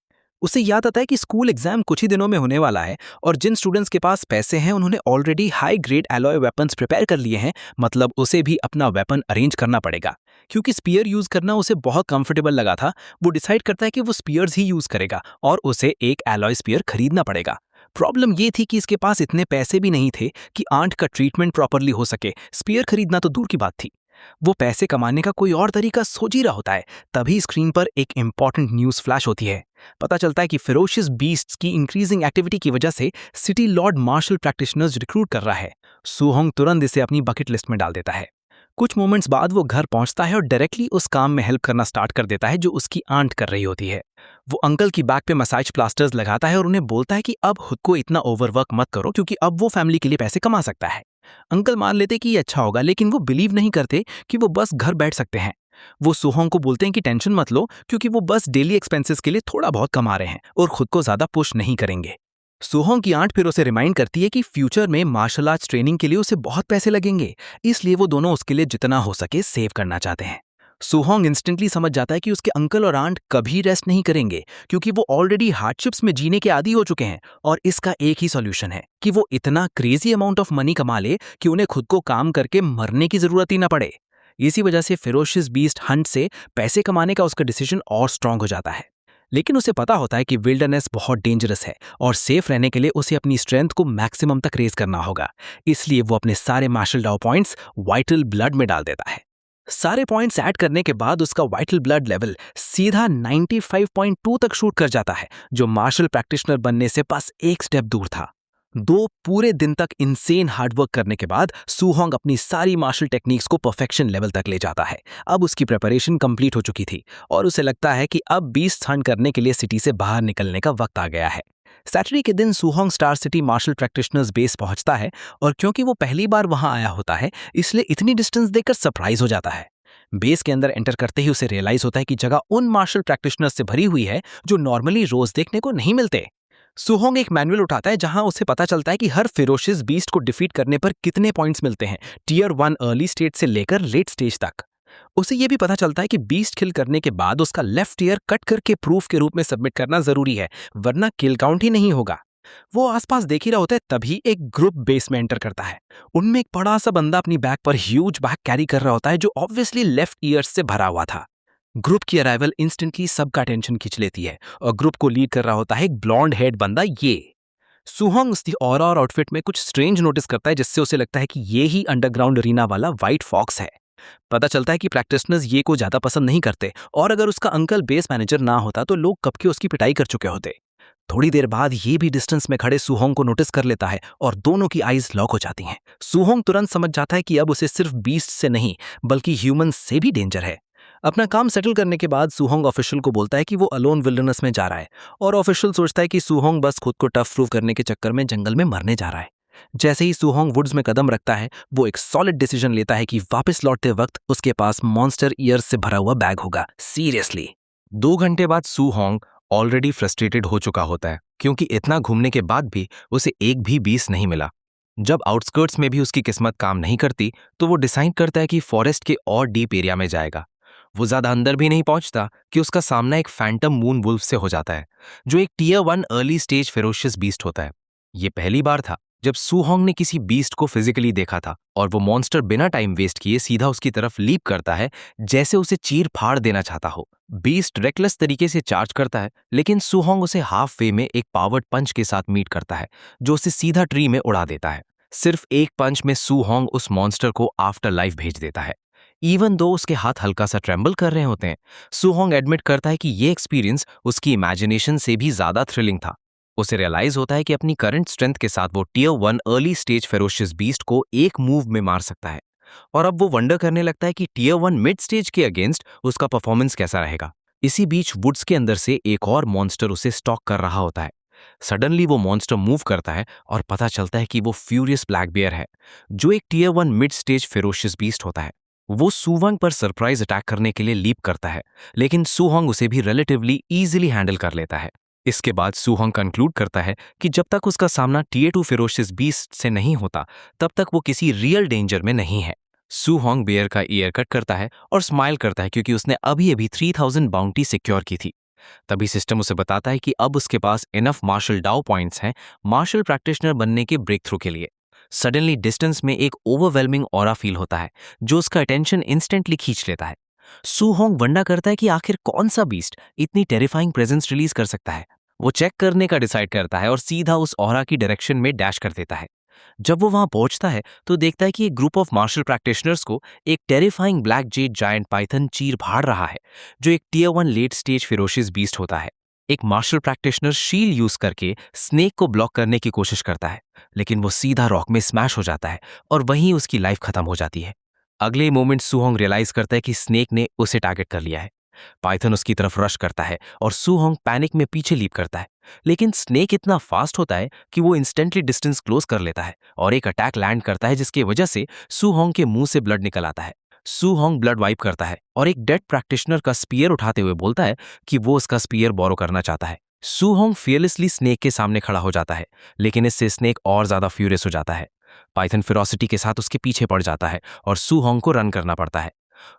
उसे याद आता है कि स्कूल एग्जाम कुछ ही दिनों में होने वाला है और जिन स्टूडेंट्स के पास पैसे हैं उन्होंने already high grade alloy weapons prepare कर लिए हैं, मतलब उसे भी अपना वेपन अरेंज करना पड़ेगा। क्योंकि स्पीयर यूज करना उसे बहुत कंफर्टेबल लगा था, वो डिसाइड करता है कि वो स्पीयर्स ही यूज करेगा और उसे एक एलॉय स्पीयर खरीदना पड़ेगा। प्रॉब्लम ये थी कि इसके पास इतने पैसे भी नहीं थे कि आंट का ट्रीटमेंट प्रॉपरली हो सके, स्पीयर खरीदना तो दूर की बात थी। वो पैसे कमाने का कोई और तरीका सोच ही रहा होता है, तभी स्क्रीन पर एक इंपॉर्टेंट न्यूज फ्लैश होती है। पता चलता है कि फेरोशियस बीस्ट्स की इंक्रीजिंग एक्टिविटी की वजह से city lord martial practitioners recruit कर रहा है। सुहोंग तुरंत इसे अपनी बकेट लिस्ट में डाल देता है। कुछ मोमेंट्स बाद वो घर पहुंचता है और डायरेक्टली उस काम में हेल्प करना स्टार्ट कर देता है जो उसकी आंट कर रही होती है। वो अंकल की बैक पे मसाज प्लास्टर्स लगाता है और उन्हें बोलता है कि अब खुद को इतना ओवरवर्क मत करो, क्योंकि अब वो फैमिली के लिए पैसे कमा सकता है। अंकल मान लेते कि ये अच्छा होगा, लेकिन वो बिलीव नहीं करते कि वो बस घर बैठ सकते हैं। वो सुहोंग को बोलते हैं कि टेंशन मत लो, क्योंकि वो बस डेली एक्सपेंसेस के लिए थोड़ा बहुत कमा रहे हैं और खुद को ज्यादा पुश नहीं करेंगे। सुहोंग की आंट फिर उसे रिमाइंड करती है कि फ्यूचर में मार्शल आर्ट्स ट्रेनिंग के लिए उसे बहुत पैसे लगेंगे, इसलिए वो दोनों उसके लिए जितना हो सके सेव करना चाहते हैं। सुहोंग इंस्टेंटली समझ जाता है कि उसके अंकल और आंट कभी रेस्ट नहीं करेंगे, क्योंकि वो ऑलरेडी हार्डशिप्स में जीने के आदी हो चुके हैं और इसका एक ही सॉल्यूशन है कि वो इतना क्रेजी अमाउंट ऑफ मनी कमा ले कि उन्हें खुद को काम करके मरने की जरूरत ही ना पड़े। इसी वजह से फेरोशियस बीस्ट हंट से पैसे कमाने का उसका डिसीजन और स्ट्रांग हो जाता है। लेकिन उसे पता होता है कि विल्डरनेस बहुत डेंजरस है और सेफ रहने के लिए उसे अपनी स्ट्रेंथ को मैक्सिमम तक रेज करना होगा, इसलिए वो अपने सारे martial law points vital blood में डाल देता है। सारे पॉइंट्स ऐड करने के बाद उसका वाइटल ब्लड लेवल सीधा 95.2 तक शूट कर जाता है, जो मार्शल प्रैक्टिशनर बनने से बस एक स्टेप दूर था। 2 पूरे दिन तक इंसेन हार्डवर्क करने के बाद सुहोंग अपनी सारी मार्शल टेक्निक्स को परफेक्शन लेवल तक ले जाता है। अब उसकी प्रिपरेशन कंप्लीट हो चुकी थी और उसे लगता है कि अब बीस्ट हंट करने के लिए सिटी से बाहर निकलने का वक्त आ गया है। सैटरडे के दिन Suhong star city martial practitioners base पहुंचता है और क्योंकि वो पहली बार वहां आया होता है, इसलिए इतनी डिस्टेंस देखकर सरप्राइज हो जाता है। बेस के अंदर एंटर करते ही उसे रियलाइज होता है कि जगह उन मार्शल प्रैक्टिशनर्स से भरी हुई है जो नॉर्मली रोज देखने को नहीं मिलते। सुहोंग एक मैनुअल उठाता है जहां उसे पता चलता है कि हर फेरोशियस बीस्ट को डिफीट करने पर कितने पॉइंट्स मिलते हैं, टियर 1 अर्ली स्टेज से लेकर लेट स्टेज तक। उसे यह भी पता चलता है कि बीस्ट किल करने के बाद उसका लेफ्ट ईयर कट करके प्रूफ के रूप में सबमिट करना जरूरी है, वरना किल काउंट ही नहीं होगा। वो आसपास देख ही रहा होता है, तभी एक ग्रुप बेस में एंटर करता है। उनमें एक बड़ा सा बंदा अपनी बैक पर ह्यूज बैग कैरी कर रहा होता है, जो ऑब्वियसली लेफ्ट ईयर से भरा हुआ था। ग्रुप की अराइवल इंस्टेंटली सबका अटेंशन खींच लेती है और ग्रुप को लीड कर रहा होता है एक ब्लॉन्ड हेड बंदा। ये सुहोंग उसकी ऑरा और आउटफिट में कुछ स्ट्रेंज नोटिस करता है, जिससे उसे लगता है कि ये ही अंडरग्राउंड अरीना वाला व्हाइट फॉक्स है। पता चलता है कि प्रैक्टिशनर्स ये को ज्यादा पसंद नहीं करते और अगर उसका अंकल बेस मैनेजर ना होता तो लोग कब के उसकी पिटाई कर चुके होते। थोड़ी देर बाद ये भी डिस्टेंस में खड़े सुहोंग को नोटिस कर लेता है और दोनों की आईज लॉक हो जाती हैं। सुहोंग तुरंत समझ जाता है कि अब उसे सिर्फ बीस्ट से नहीं बल्कि ह्यूमन से भी डेंजर है। अपना काम सेटल करने के बाद सुहोंग ऑफिशियल को बोलता है कि वो अलोन विल्डरनेस में जा रहा है और ऑफिशियल सोचता है कि सुहोंग बस खुद को टफ प्रूव करने के चक्कर में जंगल में मरने जा रहा है। जैसे ही सुहोंग वुड्स में कदम रखता है, वो एक सॉलिड डिसीजन लेता है कि वापस लौटते वक्त उसके पास मॉन्स्टर ईयर्स से भरा हुआ बैग होगा। सीरियसली 2 घंटे बाद सुहोंग ऑलरेडी फ्रस्ट्रेटेड हो चुका होता है, क्योंकि इतना घूमने के बाद भी उसे एक भी बीस नहीं मिला। जब आउटस्कर्ट्स में भी उसकी किस्मत काम नहीं करती, तो वो डिसाइड करता है कि फॉरेस्ट के और डीप एरिया में जाएगा। वो ज्यादा अंदर भी नहीं पहुंचता कि उसका सामना एक फैंटम मून वुल्फ से हो जाता है, जो एक tier 1 early stage ferocious beast होता है। ये पहली बार था जब सुहोंग ने किसी बीस्ट को फिजिकली देखा था और वो मॉन्स्टर बिना टाइम वेस्ट किए सीधा उसकी तरफ लीप करता है, जैसे उसे चीर फाड़ देना चाहता हो। बीस्ट रेकलेस तरीके से चार्ज करता है, लेकिन सुहोंग उसे हाफ वे में एक पावर्ड पंच के साथ मीट करता है, जो उसे सीधा ट्री में उड़ा देता है। सिर्फ एक पंच में सुहोंग उस मॉन्स्टर को आफ्टर लाइफ भेज देता है। इवन दो उसके हाथ हल्का सा ट्रेम्बल कर रहे होते हैं, सुहोंग एडमिट करता है कि ये एक्सपीरियंस उसकी इमेजिनेशन से भी ज्यादा थ्रिलिंग था। उसे रियलाइज होता है कि अपनी करंट स्ट्रेंथ के साथ वो tier 1 early stage ferocious beast को एक मूव में मार सकता है, और अब वो वंडर करने लगता है कि टियर 1 मिड स्टेज के अगेंस्ट उसका परफॉर्मेंस कैसा रहेगा। इसी बीच वुड्स के अंदर से एक और मॉन्स्टर उसे स्टॉक कर रहा होता है। सडनली वो मॉन्स्टर मूव करता है और पता चलता है कि वो फ्यूरियस ब्लैक बेयर है, जो एक tier 1 mid stage ferocious beast होता है। वो सुहोंग पर सरप्राइज अटैक करने के लिए लीप करता है, लेकिन सुहोंग उसे भी रिलेटिवली इजीली हैंडल कर लेता है। इसके बाद सुहोंग कंक्लूड करता है कि जब तक उसका सामना टियर 2 फेरोशियस बीस्ट से नहीं होता, तब तक वो किसी रियल डेंजर में नहीं है। सुहोंग बियर का ईयर कट करता है और स्माइल करता है क्योंकि उसने अभी अभी 3000 बाउंटी सिक्योर की थी। तभी सिस्टम उसे बताता है कि अब उसके पास इनफ मार्शल डाउ पॉइंट्स हैं मार्शल प्रैक्टिशनर बनने के ब्रेक थ्रू के लिए। सडनली डिस्टेंस में एक ओवरवेलमिंग ऑरा फील होता है जो उसका अटेंशन इंस्टेंटली खींच लेता है। सुहोंग वंडा करता है कि आखिर कौन सा बीस्ट इतनी टेरिफाइंग प्रेजेंस रिलीज कर सकता है। वो चेक करने का डिसाइड करता है और सीधा उस ऑरा की डायरेक्शन में डैश कर देता है। जब वो वहां पहुंचता है तो देखता है कि एक ग्रुप ऑफ मार्शल प्रैक्टिशनर्स को एक terrifying black jade giant python चीर फाड़ रहा है, जो एक tier 1 late stage ferocious beast होता है। एक मार्शल प्रैक्टिशनर शील्ड यूज करके स्नेक को ब्लॉक करने की कोशिश करता है, लेकिन वो सीधा रॉक में स्मैश हो जाता है और वहीं उसकी लाइफ खत्म हो जाती है। अगले मोमेंट सुहोंग रियलाइज करता है कि स्नेक ने उसे टारगेट कर लिया है। पाइथन उसकी तरफ रश करता है और सुहोंग पैनिक में पीछे लीप करता है, लेकिन स्नेक इतना फास्ट होता है कि वो इंस्टेंटली डिस्टेंस क्लोज कर लेता है और एक अटैक लैंड करता है जिसकी वजह से सुहोंग के मुंह से ब्लड निकल आता है। सुहोंग ब्लड वाइप करता है और एक डेड प्रैक्टिशनर का स्पीयर उठाते हुए बोलता है कि वो उसका स्पीयर बोरो करना चाहता है। सुहोंग फियरलेसली स्नेक के सामने खड़ा हो जाता है, लेकिन इससे स्नेक और ज्यादा फ्यूरियस हो जाता है। पाइथन फेरोसिटी के साथ उसके पीछे पड़ जाता है और सुहोंग को रन करना पड़ता है।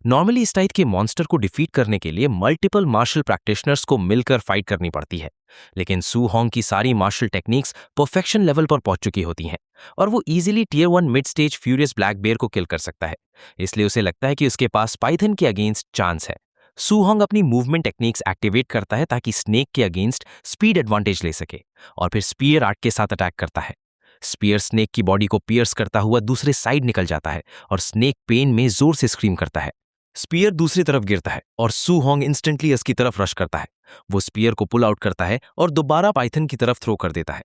नॉर्मली इस टाइप के मॉन्स्टर को डिफीट करने के लिए मल्टीपल मार्शल प्रैक्टिशनर्स को मिलकर फाइट करनी पड़ती है, लेकिन सुहोंग की सारी मार्शल टेक्निक्स परफेक्शन लेवल पर पहुंच चुकी होती हैं और वो easily tier 1 mid stage furious black bear को किल कर सकता है। इसलिए उसे लगता है कि उसके पास पाइथन के अगेंस्ट चांस है। सुहोंग अपनी मूवमेंट टेक्निक्स एक्टिवेट करता है ताकि स्नेक के अगेंस्ट स्पीड एडवांटेज ले सके और फिर स्पीयर आर्ट के साथ अटैक करता है। स्पीयर स्नेक की बॉडी को पियर्स करता हुआ दूसरे साइड निकल जाता है और स्नेक पेन में जोर से स्क्रीम करता है। स्पीयर दूसरी तरफ गिरता है और सुहोंग इंस्टेंटली इसकी तरफ रश करता है। वो स्पीयर को पुल आउट करता है और दोबारा पाइथन की तरफ थ्रो कर देता है।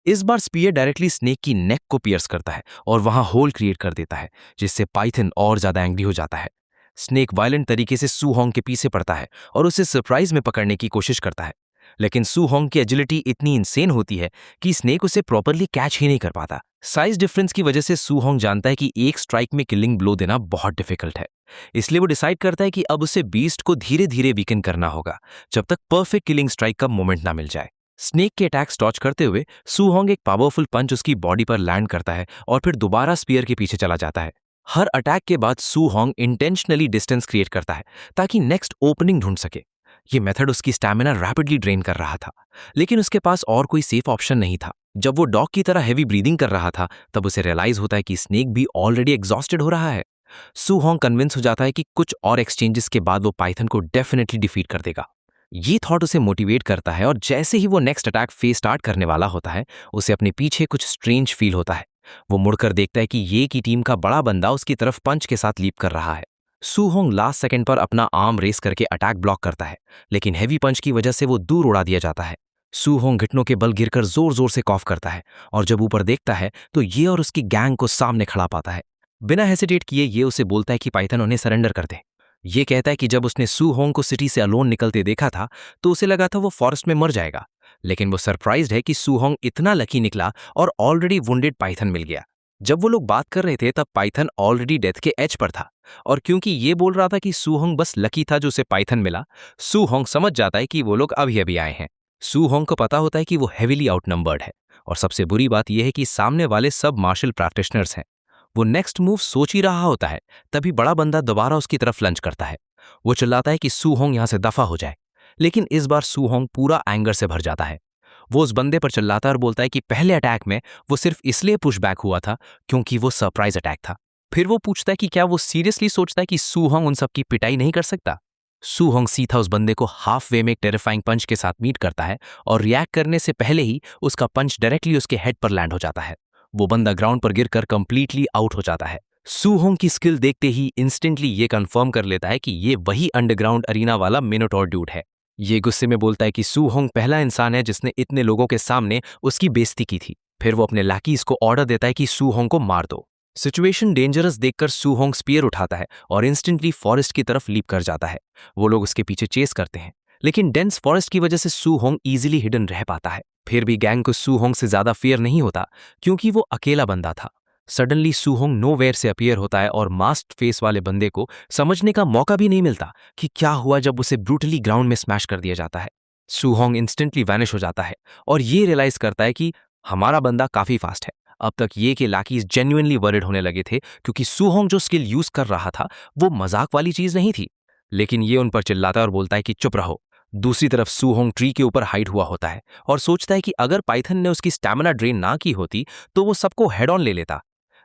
इस बार स्पीयर डायरेक्टली स्नेक की नेक को पियर्स करता है और वहां होल क्रिएट कर देता है, जिससे पाइथन और ज्यादा एंग्री हो जाता है। स्नेक वायलेंट तरीके से सुहोंग के पीछे पड़ता है और उसे सरप्राइज में पकड़ने की कोशिश करता है, लेकिन सुहोंग की एजिलिटी इतनी इंसेन होती है कि स्नेक उसे प्रॉपरली कैच ही नहीं कर पाता। साइज डिफरेंस की वजह से सुहोंग जानता है कि एक स्ट्राइक में किलिंग ब्लो देना बहुत डिफिकल्ट है, इसलिए वो डिसाइड करता है कि अब उसे बीस्ट को धीरे धीरे वीकन करना होगा जब तक परफेक्ट किलिंग स्ट्राइक का मोमेंट ना मिल जाए। स्नेक के अटैक डॉज करते हुए सुहोंग एक पावरफुल पंच उसकी बॉडी पर लैंड करता है और फिर दोबारा स्पीयर के पीछे चला जाता है। हर अटैक के बाद सुहोंग इंटेंशनली डिस्टेंस क्रिएट करता है ताकि नेक्स्ट ओपनिंग ढूंढ सके। ये मेथड उसकी स्टैमिना रैपिडली ड्रेन कर रहा था, लेकिन उसके पास और कोई सेफ ऑप्शन नहीं था। जब वो डॉग की तरह हेवी ब्रीदिंग कर रहा था, तब उसे रियलाइज होता है कि स्नेक भी ऑलरेडी एग्जॉस्टेड हो रहा है। सुहोंग कन्विंस हो जाता है कि कुछ और एक्सचेंजेस के बाद वो पाइथन को डेफिनेटली डिफीट कर देगा। ये थॉट उसे मोटिवेट करता है और जैसे ही वो नेक्स्ट अटैक फेस स्टार्ट करने वाला होता है, उसे अपने पीछे कुछ स्ट्रेंज फील होता है। वो मुड़कर देखता है कि ये की टीम का बड़ा बंदा उसकी तरफ पंच के साथ लीप कर रहा है। सुहोंग लास्ट सेकंड पर अपना आर्म रेस करके अटैक ब्लॉक करता है, लेकिन हेवी पंच की वजह से वो दूर उड़ा दिया जाता है। सुहोंग घुटनों के बल गिरकर जोर जोर से कॉफ करता है और जब ऊपर देखता है तो ये और उसकी गैंग को सामने खड़ा पाता है। बिना हेसिटेट किए ये उसे बोलता है कि पाइथन उन्हें सरेंडर कर दे। ये कहता है कि जब उसने सुहोंग को सिटी से अलोन निकलते देखा था तो उसे लगा था वो फॉरेस्ट में मर जाएगा, लेकिन वो सरप्राइज्ड है कि सुहोंग इतना लकी निकला और ऑलरेडी वुंडेड पाइथन मिल गया। जब वो लोग बात कर रहे थे तब पाइथन ऑलरेडी डेथ के एज पर था, और क्योंकि ये बोल रहा था कि सुहोंग बस लकी था जो उसे पाइथन मिला, सुहोंग समझ जाता है कि वो लोग अभी अभी आए हैं। सुहोंग को पता होता है कि वो हेविली आउटनंबर्ड है, और सबसे बुरी बात यह है कि सामने वाले सब मार्शल प्रैक्टिशनर्स हैं। वो नेक्स्ट मूव सोच ही रहा होता है, तभी बड़ा बंदा दोबारा उसकी तरफ लंच करता है। वो चिल्लाता है कि सुहोंग यहां से दफा हो जाए, लेकिन इस बार सुहोंग पूरा एंगर से भर जाता है। वो उस बंदे पर चिल्लाता है और बोलता है कि पहले अटैक में वो सिर्फ इसलिए पुश बैक हुआ था क्योंकि वो सरप्राइज अटैक था। फिर वो पूछता है कि क्या वो सीरियसली सोचता है कि सुहोंग उन सबकी पिटाई नहीं कर सकता। सुहोंग सीधा उस बंदे को हाफ वे में एक टेरिफाइंग पंच के साथ मीट करता है और रिएक्ट करने से पहले ही उसका पंच डायरेक्टली उसके हेड पर लैंड हो जाता है। वो बंदा ग्राउंड पर गिरकर कंप्लीटली आउट हो जाता है। सुहोंग की स्किल देखते ही इंस्टेंटली ये कंफर्म कर लेता है कि ये वही अंडरग्राउंड अरीना वाला मिनोटॉर ड्यूड है। ये गुस्से में बोलता है कि सुहोंग पहला इंसान है जिसने इतने लोगों के सामने उसकी बेइज्जती की थी। फिर वो अपने लैकीज को ऑर्डर देता है कि सुहोंग को मार दो। सिचुएशन डेंजरस देखकर सुहोंग स्पीयर उठाता है और इंस्टेंटली फॉरेस्ट की तरफ लीप कर जाता है। वो लोग उसके पीछे चेस करते हैं, लेकिन डेंस फॉरेस्ट की वजह से सुहोंग इजीली हिडन रह पाता है। फिर भी गैंग को सुहोंग से ज्यादा फियर नहीं होता क्योंकि वो अकेला बंदा था। सडनली सूहोंग नोवेयर से अपीयर होता है और मास्क्ड फेस वाले बंदे को समझने का मौका भी नहीं मिलता कि क्या हुआ जब उसे ब्रूटली ग्राउंड में स्मैश कर दिया जाता है। सूहोंग इंस्टेंटली वैनिश हो जाता है और ये रियलाइज करता है कि हमारा बंदा काफी फास्ट है। अब तक ये कि लाकीज जेन्युइनली वरिड होने लगे थे क्योंकि सूहोंग जो स्किल यूज कर रहा था वो मजाक वाली चीज नहीं थी। लेकिन ये उन पर चिल्लाता है और बोलता है कि चुप रहो। दूसरी तरफ सूहोंग ट्री के ऊपर हाइड हुआ होता है और सोचता है कि अगर पाइथन ने उसकी स्टैमिना ड्रेन ना की होती तो वो सबको हेड ऑन ले लेता।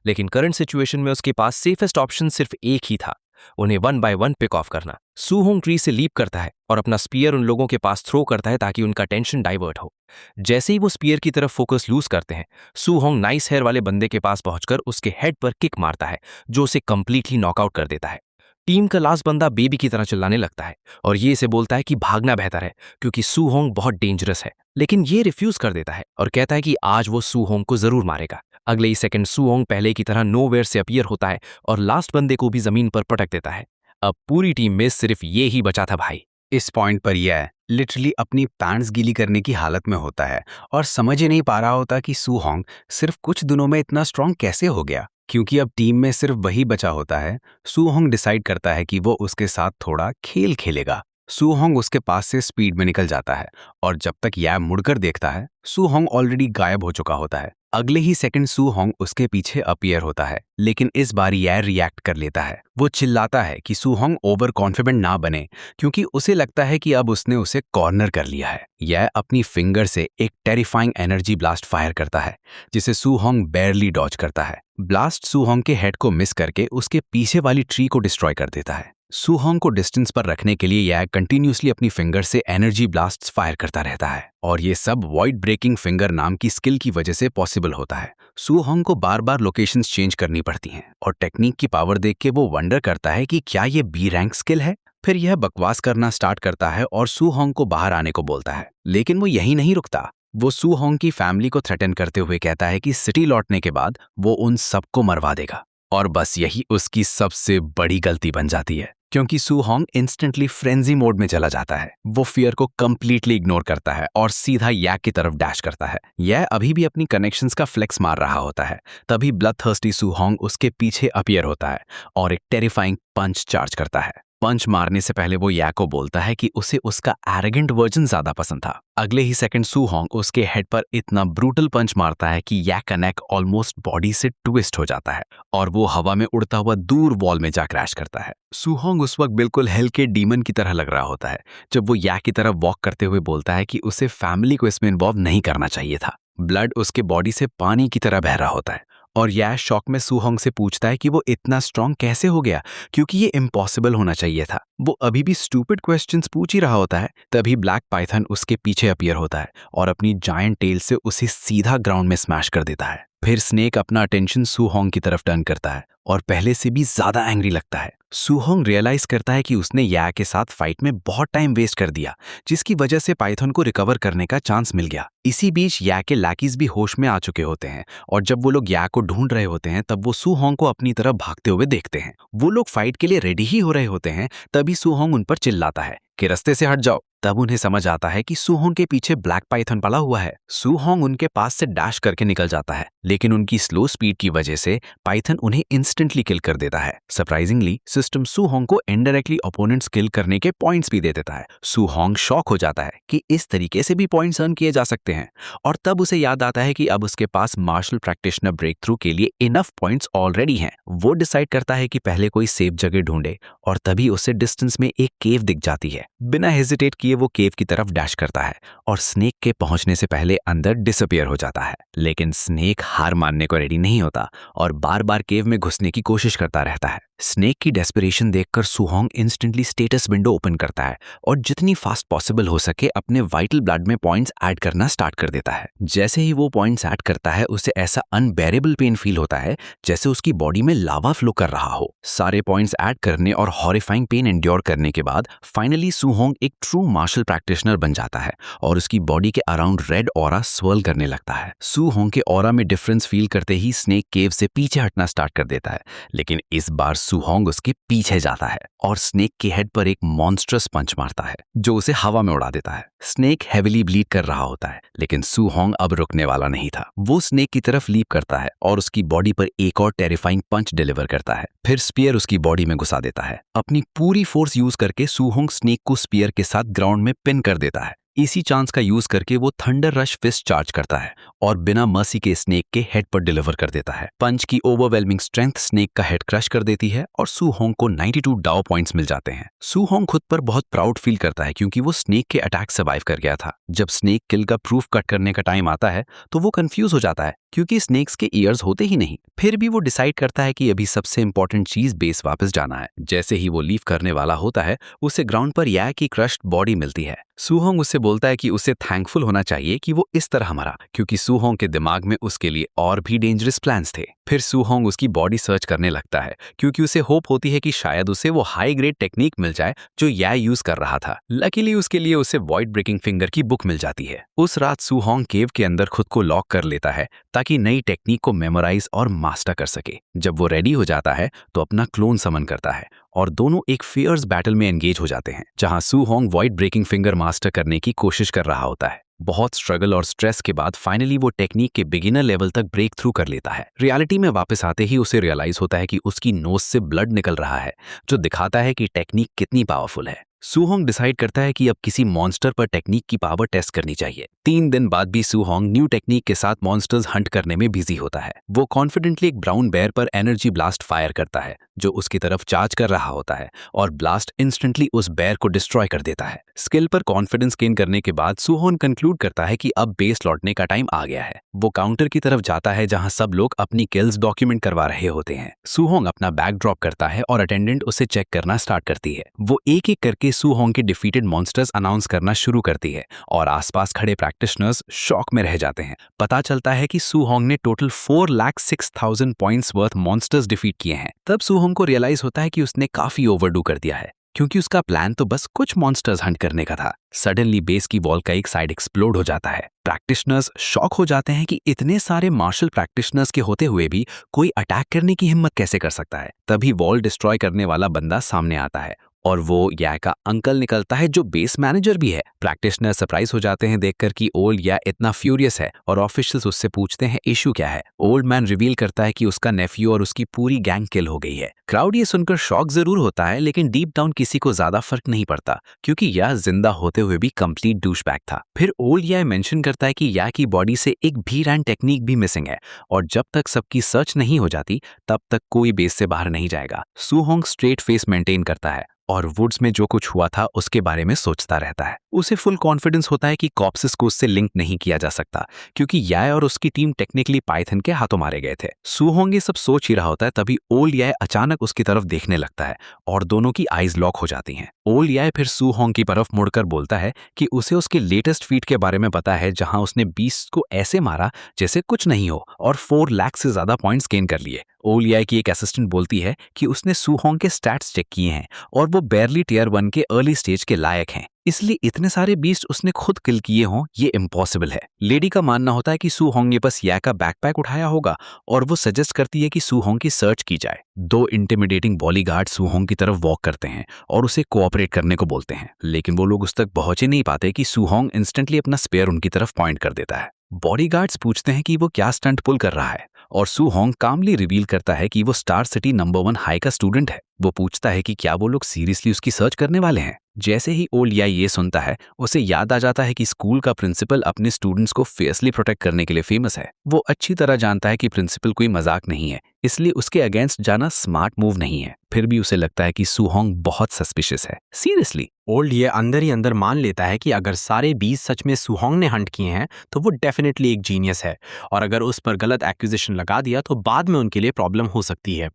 लेकिन करंट सिचुएशन में उसके पास सेफेस्ट ऑप्शन सिर्फ एक ही था, उन्हें 1 बाय 1 पिक ऑफ करना। सूहोंग ट्री से लीप करता है और अपना स्पीयर उन लोगों के पास थ्रो करता है ताकि उनका टेंशन डाइवर्ट हो। जैसे ही वो स्पीयर की तरफ फोकस लूज करते हैं, सूहोंग नाइस हेयर वाले बंदे के पास पहुंचकर उसके हेड पर किक मारता है जो उसे कंप्लीटली नॉकआउट कर देता है। टीम का लास्ट बंदा बेबी की तरह चिल्लाने लगता है और ये इसे बोलता है कि भागना बेहतर है क्योंकि सूहोंग बहुत डेंजरस है। लेकिन ये रिफ्यूज कर देता है और कहता है कि आज वो सूहोंग को जरूर मारेगा। अगले ही सेकंड सूहोंग पहले की तरह नोवेयर से अपीयर होता है और लास्ट बंदे को भी जमीन पर पटक देता है। अब पूरी टीम में सिर्फ ये ही बचा था भाई। इस पॉइंट पर यह लिटरली अपनी पैंट्स गीली करने की हालत में होता है और समझ ही नहीं पा रहा होता कि सूहोंग सिर्फ कुछ दिनों में इतना स्ट्रांग कैसे हो गया। क्योंकि अब टीम में सिर्फ वही बचा होता है, सूहोंग डिसाइड करता है कि वो उसके साथ थोड़ा खेल खेलेगा। सूहोंग उसके पास से स्पीड में निकल जाता है और जब तक यह मुड़कर देखता है, सूहोंग ऑलरेडी गायब हो चुका होता है। अगले ही सेकंड सूहोंग उसके पीछे अपीयर होता है, लेकिन इस बार यह रिएक्ट कर लेता है। वो चिल्लाता है कि सूहोंग ओवर कॉन्फिडेंट ना बने क्योंकि उसे लगता है कि अब उसने उसे कॉर्नर कर लिया है। यह अपनी फिंगर से एक टेरिफाइंग एनर्जी ब्लास्ट फायर करता है जिसे सूहोंग बेयरली डॉज करता है। ब्लास्ट सूहोंग के हेड को मिस करके उसके पीछे वाली ट्री को डिस्ट्रॉय कर देता है। सूहोंग को डिस्टेंस पर रखने के लिए यह कंटिन्यूसली अपनी फिंगर से एनर्जी ब्लास्ट्स फायर करता रहता है और ये सब वॉइड ब्रेकिंग फिंगर नाम की स्किल की वजह से पॉसिबल होता है। सूहोंग को बार बार लोकेशंस चेंज करनी पड़ती हैं और टेक्निक की पावर देख के वो वंडर करता है कि क्या ये बी रैंक स्किल है। फिर यह बकवास करना स्टार्ट करता है और सूहोंग को बाहर आने को बोलता है, लेकिन वो यहीं नहीं रुकता। वो सूहोंग की फैमिली को थ्रेटन करते हुए कहता है कि सिटी लौटने के बाद वो उन सबको मरवा देगा। और बस यही उसकी सबसे बड़ी गलती बन जाती है क्योंकि सूहोंग इंस्टेंटली फ्रेंजी मोड में चला जाता है। वो फियर को कंप्लीटली इग्नोर करता है और सीधा यैक की तरफ डैश करता है। यह अभी भी अपनी कनेक्शंस का फ्लेक्स मार रहा होता है, तभी ब्लडथर्स्टी सूहोंग उसके पीछे अपीयर होता है और एक टेरिफाइंग पंच चार्ज करता है। पंच मारने से पहले वो यैक को बोलता है कि उसे उसका एरोगेंट वर्जन ज्यादा पसंद था। अगले ही सेकंड सूहोंग उसके हेड पर इतना ब्रूटल पंच मारता है कि यैक का नेक ऑलमोस्ट बॉडी से ट्विस्ट हो जाता है और वो हवा में उड़ता हुआ दूर वॉल में जा क्रैश करता है। सूहोंग उस वक्त बिल्कुल हेल के डीमन की तरह लग रहा होता है जब वो यैक की तरफ वॉक करते हुए बोलता है कि उसे फैमिली को इसमें इन्वॉल्व नहीं करना चाहिए था। ब्लड उसके बॉडी से पानी की तरह बह रहा होता है और यह शॉक में सूहोंग से पूछता है कि वो इतना स्ट्रांग कैसे हो गया क्योंकि ये इम्पॉसिबल होना चाहिए था। वो अभी भी स्टूपिड क्वेश्चंस पूछ ही रहा होता है, तभी ब्लैक पाइथन उसके पीछे अपीयर होता है और अपनी जायंट टेल से उसे सीधा ग्राउंड में स्मैश कर देता है। फिर स्नेक अपना अटेंशन सूहोंग की तरफ टर्न करता है और पहले से भी ज्यादा एंग्री लगता है। सूहोंग रियलाइज करता है कि उसने या के साथ फाइट में बहुत टाइम वेस्ट कर दिया जिसकी वजह से पाइथन को रिकवर करने का चांस मिल गया। इसी बीच या के लैकीज भी होश में आ चुके होते हैं और जब वो लोग या को ढूंढ रहे होते हैं तब वो सूहोंग को अपनी तरफ भागते हुए देखते हैं। वो लोग फाइट के लिए रेडी ही हो रहे होते हैं, तभी सूहोंग उन पर चिल्लाता है कि रास्ते से हट जाओ। तब उन्हें समझ आता है कि सूहोंग के पीछे ब्लैक पाइथन पड़ा हुआ है। सूहोंग उनके पास से डैश करके निकल जाता है, लेकिन उनकी स्लो स्पीड की वजह से पाइथन उन्हें इंस्टेंटली किल कर देता है। सरप्राइजिंगली सिस्टम सूहोंग को इनडायरेक्टली ओपोनेंट्स किल करने के पॉइंट्स भी दे देता है। सूहोंग शॉक हो जाता है कि इस तरीके से भी पॉइंट्स अर्न किए जा सकते हैं और तब उसे याद आता है कि अब उसके पास मार्शल प्रैक्टिशनर ब्रेक थ्रू के लिए इनफ पॉइंट्स ऑलरेडी हैं। वो डिसाइड करता है कि पहले कोई सेफ जगह ढूंढे और तभी उसे डिस्टेंस में एक केव दिख जाती है। बिना हेजिटेट किए वो केव की तरफ डैश करता है और स्नेक के पहुंचने से पहले अंदर डिसअपीयर हो जाता है। लेकिन स्नेक हार मानने को रेडी नहीं होता और बार बार केव में घुसने की कोशिश करता रहता है। स्नेक की डेस्परेशन देखकर सूहोंग इंस्टेंटली स्टेटस विंडो ओपन करता है और जितनी फास्ट पॉसिबल हो सके अपने वाइटल ब्लड में पॉइंट्स ऐड करना स्टार्ट कर देता है। जैसे ही वो पॉइंट्स ऐड करता है उसे ऐसा अनबेरेबल पेन फील होता है जैसे उसकी बॉडी में लावा फ्लो कर रहा हो। सारे पॉइंट्स ऐड करने और हॉरिफाइंग पेन एंड्योर करने के बाद फाइनली सूहोंग एक ट्रू मार्शल प्रैक्टिशनर बन जाता है और उसकी बॉडी के अराउंड रेड ऑरा स्वर्ल करने लगता है। सूहोंग के ऑरा में डिफरेंस फील करते ही स्नेक केव से पीछे हटना स्टार्ट कर देता है, लेकिन इस बार सुहोंग उसके पीछे जाता है और स्नेक के हेड पर एक मॉन्स्ट्रस पंच मारता है जो उसे हवा में उड़ा देता है। स्नेक हेविली ब्लीड कर रहा होता है, लेकिन सुहोंग अब रुकने वाला नहीं था। वो स्नेक की तरफ लीप करता है और उसकी बॉडी पर एक और टेरिफाइंग पंच डिलीवर करता है। फिर स्पीयर उसकी बॉडी में घुसा देता है। अपनी पूरी फोर्स यूज करके सुहोंग स्नेक को स्पीयर के साथ ग्राउंड में पिन कर देता है। इसी चांस का यूज करके वो थंडर रश फिस्ट चार्ज करता है और बिना मर्सी के स्नेक के हेड पर डिलीवर कर देता है। पंच की ओवरवेलमिंग स्ट्रेंथ स्नेक का हेड क्रश कर देती है और सुहोंग को 92 डाओ पॉइंट्स मिल जाते हैं। सुहोंग खुद पर बहुत प्राउड फील करता है क्योंकि वो स्नेक के अटैक सर्वाइव कर गया था। जब स्नेक किल का प्रूफ कट करने का टाइम आता है तो वो कंफ्यूज हो जाता है क्योंकि स्नेक्स के ईयर्स होते ही नहीं। फिर भी वो डिसाइड करता है कि अभी सबसे इंपॉर्टेंट चीज बेस वापस जाना है। जैसे ही वो लीव करने वाला होता है उसे ग्राउंड पर या की क्रश्ड बॉडी मिलती है। सुहोंग उससे बोलता है कि उसे थैंकफुल होना चाहिए कि वो इस तरह मरा, क्योंकि सुहोंग के दिमाग में उसके लिए और भी डेंजरस प्लान्स थे। फिर सुहोंग उसकी बॉडी सर्च करने लगता है क्योंकि उसे होप होती है कि शायद उसे वो हाई ग्रेड टेक्निक मिल जाए जो या यूज कर रहा था। लकीली उसके लिए उसे वॉइड ब्रेकिंग फिंगर की बुक मिल जाती है। उस रात सुहोंग केव के अंदर खुद को लॉक कर लेता है ताकि नई टेक्निक को मेमोराइज और मास्टर कर सके। जब वो रेडी हो जाता है तो अपना क्लोन समन करता है और दोनों एक फियर्स बैटल में एंगेज हो जाते हैं, जहां सुहोंग वॉइड ब्रेकिंग फिंगर मास्टर करने की कोशिश कर रहा होता है। बहुत स्ट्रगल और स्ट्रेस के बाद फाइनली वो टेक्निक के बिगिनर लेवल तक ब्रेक थ्रू कर लेता है। रियलिटी में वापस आते ही उसे रियलाइज होता है कि उसकी नोज से ब्लड निकल रहा है, जो दिखाता है कि टेक्निक कितनी पावरफुल है। सुहोंग डिसाइड करता है कि अब किसी मॉन्स्टर पर टेक्निक की पावर टेस्ट करनी चाहिए। 3 दिन बाद भी सुहोंग न्यू टेक्निक के साथ मॉन्स्टर्स हंट करने में बिजी होता है। वो कॉन्फिडेंटली एक ब्राउन बेयर पर एनर्जी ब्लास्ट फायर करता है जो उसकी तरफ चार्ज कर रहा होता है और ब्लास्ट इंस्टेंटली उस बेयर को डिस्ट्रॉय कर देता है। स्किल पर कॉन्फिडेंस गेन करने के बाद सुहोंग कंक्लूड करता है कि अब बेस लौटने का टाइम आ गया है। वो काउंटर की तरफ जाता है जहां सब लोग अपनी किल्स डॉक्यूमेंट करवा रहे होते हैं। सुहोंग अपना बैग ड्रॉप करता है और अटेंडेंट उसे चेक करना स्टार्ट करती है। वो एक एक करके सुहोंग के डिफीटेड मॉन्स्टर्स अनाउंस करना शुरू करती है और आसपास खड़े प्रैक्टिशनर्स शॉक में रह जाते हैं। पता चलता है कि सुहोंग ने total 4,06,000 points worth monsters defeat किए हैं। तब सुहोंग को रियलाइज होता है कि उसने काफी ओवरडू कर दिया है क्योंकि उसका प्लान तो बस कुछ मॉन्स्टर्स हंट करने का था। सडनली बेस की वॉल का एक साइड एक्सप्लोड हो जाता है। प्रैक्टिशनर्स शॉक हो जाते हैं कि इतने सारे मार्शल प्रैक्टिशनर्स के होते हुए भी कोई अटैक करने की हिम्मत कैसे कर सकता है। तभी वॉल डिस्ट्रॉय करने वाला बंदा सामने आता है और वो या का अंकल निकलता है जो बेस मैनेजर भी है। प्रैक्टिशनर सरप्राइज हो जाते हैं देखकर कि ओल्ड या इतना फ्यूरियस है और ऑफिशियल्स उससे पूछते हैं इशू क्या है। ओल्ड मैन रिवील करता है कि उसका नेफ्यू और उसकी पूरी गैंग किल हो गई है। क्राउड ये सुनकर शॉक जरूर होता है, लेकिन डीप डाउन किसी को ज्यादा फर्क नहीं पड़ता क्योंकि या जिंदा होते हुए भी कंप्लीट डूशबैग था। फिर ओल्ड या मेंशन करता है कि या की बॉडी से एक भी रैंड टेक्निक भी मिसिंग है और जब तक सबकी सर्च नहीं हो जाती तब तक कोई बेस से बाहर नहीं जाएगा। सुहोंग स्ट्रेट फेस मेंटेन करता है और वुड्स में जो कुछ हुआ था उसके बारे में सोचता रहता है। उसे फुल कॉन्फिडेंस होता है कि कॉप्सिस को उससे लिंक नहीं किया जा सकता क्योंकि याय और उसकी टीम टेक्निकली पाइथन के हाथों मारे गए थे। सुहोंग ये सब सोच ही रहा होता है तभी ओल्ड याय अचानक उसकी तरफ देखने लगता है और दोनों की आईज लॉक हो जाती हैं। ओल्ड याय फिर सुहोंग की तरफ मुड़कर बोलता है कि उसे उसके लेटेस्ट फीट के बारे में पता है जहां उसने बीस्ट को ऐसे मारा जैसे कुछ नहीं हो और 4 लाख से ज्यादा पॉइंट्स गेन कर लिए। ओल्ड याय की एक असिस्टेंट बोलती है कि उसने सुहोंग के स्टैट्स चेक किए हैं और वो बैरली टियर 1 के अर्ली स्टेज के लायक हैं, इसलिए इतने सारे बीस्ट उसने खुद किल किए हों ये इम्पॉसिबल है। लेडी का मानना होता है कि सुहोंग ने बस या का बैकपैक उठाया होगा और वो सजेस्ट करती है कि सुहोंग की सर्च की जाए। 2 इंटिमिडेटिंग बॉडीगार्ड सुहोंग की तरफ वॉक करते हैं और उसे कोऑपरेट करने को बोलते हैं, लेकिन वो लोग उस तक पहुंच ही नहीं पाते कि सुहोंग इंस्टेंटली अपना स्पेयर उनकी तरफ पॉइंट कर देता है। बॉडीगार्ड्स पूछते हैं कि वो क्या स्टंट पुल कर रहा है और सुहोंग कामली रिवील करता है कि वो स्टार सिटी नंबर 1 हाई का स्टूडेंट है। वो पूछता है कि क्या वो लोग सीरियसली उसकी सर्च करने वाले हैं। जैसे ही ओल्ड या ये सुनता है उसे याद आ जाता है कि स्कूल का प्रिंसिपल अपने स्टूडेंट्स को फेयरली प्रोटेक्ट करने के लिए फेमस है। वो अच्छी तरह जानता है कि प्रिंसिपल कोई मजाक नहीं है, इसलिए उसके अगेंस्ट जाना स्मार्ट मूव नहीं है। फिर भी उसे लगता है कि सुहोंग बहुत सस्पिशियस है। सीरियसली ओल्ड ये अंदर ही अंदर मान लेता है कि अगर सारे बीज सच में सुहोंग ने हंट किए हैं तो वो डेफिनेटली एक जीनियस है और अगर उस पर गलत एक्यूजेशन लगा दिया तो बाद में उनके लिए प्रॉब्लम हो सकती है।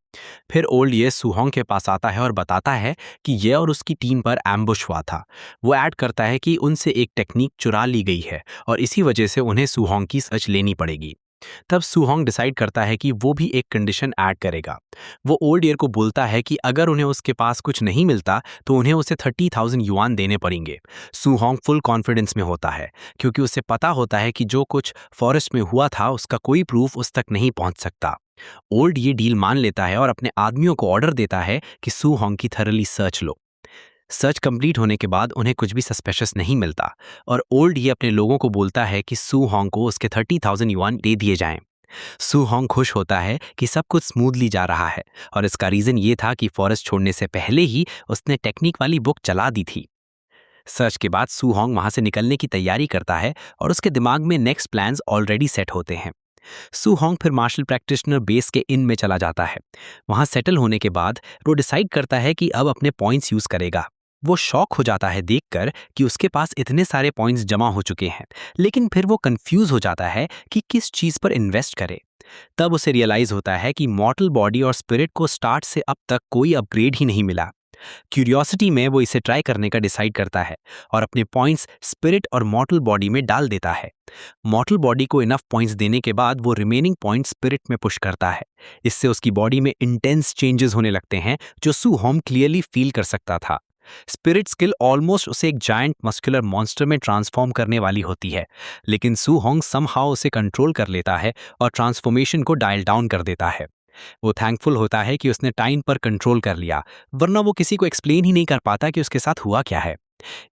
फिर ओल्ड ये सुहोंग के पास आता है और बताता है कि ये और उसकी टीम पर एम्बुश हुआ था। वो ऐड करता है कि उनसे एक टेक्निक चुरा ली गई है और इसी वजह से उन्हें सुहोंग की सर्च लेनी पड़ेगी। तब सूहोंग डिसाइड करता है कि वो भी एक कंडीशन ऐड करेगा। वो ओल्ड ईयर को बोलता है कि अगर उन्हें उसके पास कुछ नहीं मिलता तो उन्हें उसे 30,000 युआन देने पड़ेंगे। सूहोंग फुल कॉन्फिडेंस में होता है क्योंकि उसे पता होता है कि जो कुछ फॉरेस्ट में हुआ था उसका कोई प्रूफ उस तक नहीं पहुंच सकता। ओल्ड ये डील मान लेता है और अपने आदमियों को ऑर्डर देता है कि सूहोंग की थरली सर्च लो। सर्च कंप्लीट होने के बाद उन्हें कुछ भी सस्पेशियस नहीं मिलता और ओल्ड ये अपने लोगों को बोलता है कि सूहोंग को उसके 30,000 युआन दे दिए जाएं। सूहोंग खुश होता है कि सब कुछ स्मूथली जा रहा है और इसका रीजन ये था कि फॉरेस्ट छोड़ने से पहले ही उसने टेक्निक वाली बुक चला दी थी। सर्च के बाद सूहोंग वहां से निकलने की तैयारी करता है और उसके दिमाग में नेक्स्ट प्लान्स ऑलरेडी सेट होते हैं। सूहोंग फिर मार्शल प्रैक्टिशनर बेस के इन में चला जाता है। वहां सेटल होने के बाद वो डिसाइड करता है कि अब अपने पॉइंट्स यूज करेगा। वो शॉक हो जाता है देखकर कि उसके पास इतने सारे पॉइंट्स जमा हो चुके हैं, लेकिन फिर वो कंफ्यूज हो जाता है कि किस चीज पर इन्वेस्ट करे। तब उसे रियलाइज होता है कि मॉर्टल बॉडी और स्पिरिट को स्टार्ट से अब तक कोई अपग्रेड ही नहीं मिला। क्यूरियोसिटी में वो इसे ट्राई करने का डिसाइड करता है और अपने पॉइंट्स स्पिरिट और मॉर्टल बॉडी में डाल देता है। मॉर्टल बॉडी को इनफ पॉइंट्स देने के बाद वो रिमेनिंग पॉइंट स्पिरिट में पुश करता है। इससे उसकी बॉडी में इंटेंस चेंजेस होने लगते हैं जो सूहोंग क्लियरली फील कर सकता था। स्पिरिट स्किल ऑलमोस्ट उसे एक जायंट मस्कुलर मॉन्स्टर में ट्रांसफॉर्म करने वाली होती है, लेकिन सूहोंग समहाउ उसे कंट्रोल कर लेता है और ट्रांसफॉर्मेशन को डायल डाउन कर देता है। वो थैंकफुल होता है कि उसने टाइम पर कंट्रोल कर लिया, वरना वो किसी को एक्सप्लेन ही नहीं कर पाता कि उसके साथ हुआ क्या है।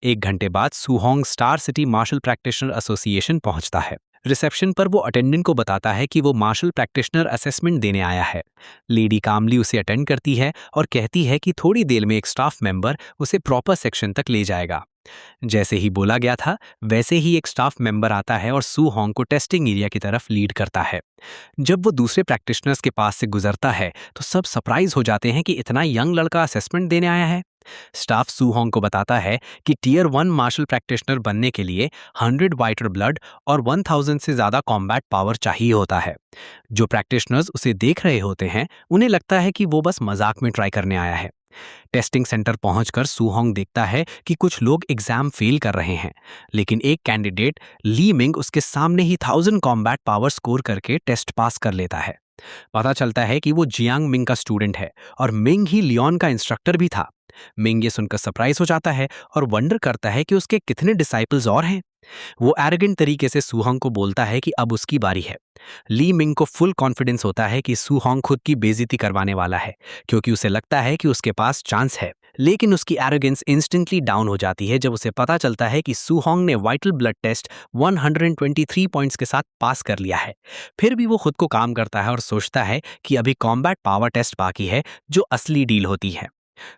1 घंटे बाद Suhong star city martial practitioner association पहुंचता है। रिसेप्शन पर वो अटेंडेंट को बताता है कि वो मार्शल प्रैक्टिशनर असेसमेंट देने आया है। लेडी कामली उसे अटेंड करती है और कहती है कि थोड़ी देर में एक स्टाफ मेंबर उसे प्रॉपर सेक्शन तक ले जाएगा। जैसे ही बोला गया था वैसे ही एक स्टाफ मेंबर आता है और सूहोंग को टेस्टिंग एरिया की तरफ लीड करता है। जब वो दूसरे प्रैक्टिशनर्स के पास से गुजरता है तो सब सरप्राइज हो जाते हैं कि इतना यंग लड़का असेसमेंट देने आया है। स्टाफ सूहोंग को बताता है कि टियर 1 मार्शल प्रैक्टिशनर बनने के लिए 100 वाइटर ब्लड और 1000 से ज्यादा कॉम्बैट पावर चाहिए होता है। जो प्रैक्टिशनर्स उसे देख रहे होते हैं उन्हें लगता है कि वो बस मजाक में ट्राई करने आया है। टेस्टिंग सेंटर पहुंचकर सूहोंग देखता है कि कुछ लोग एग्जाम फेल कर रहे हैं, लेकिन एक कैंडिडेट ली मिंग उसके सामने ही 1000 कॉम्बैट पावर स्कोर करके टेस्ट पास कर लेता है। पता चलता है कि वो जियांग मिंग का स्टूडेंट है और मिंग ही लियोन का इंस्ट्रक्टर भी था। मिंग ये सुनकर सरप्राइज हो जाता है और वंडर करता है कि उसके कितने डिसाइपल्स और हैं। वो एरोगेंट तरीके से सूहोंग को बोलता है कि अब उसकी बारी है। ली मिंग को फुल कॉन्फिडेंस होता है कि सूहोंग खुद की बेइज्जती करवाने वाला है, क्योंकि उसे लगता है कि उसके पास चांस है। लेकिन उसकी एरोगेंस इंस्टेंटली डाउन हो जाती है जब उसे पता चलता है कि सूहोंग ने वाइटल ब्लड टेस्ट 123 पॉइंट्स के साथ पास कर लिया है। फिर भी वो खुद को काम करता है और सोचता है कि अभी कॉम्बैट पावर टेस्ट बाकी है, जो असली डील होती है।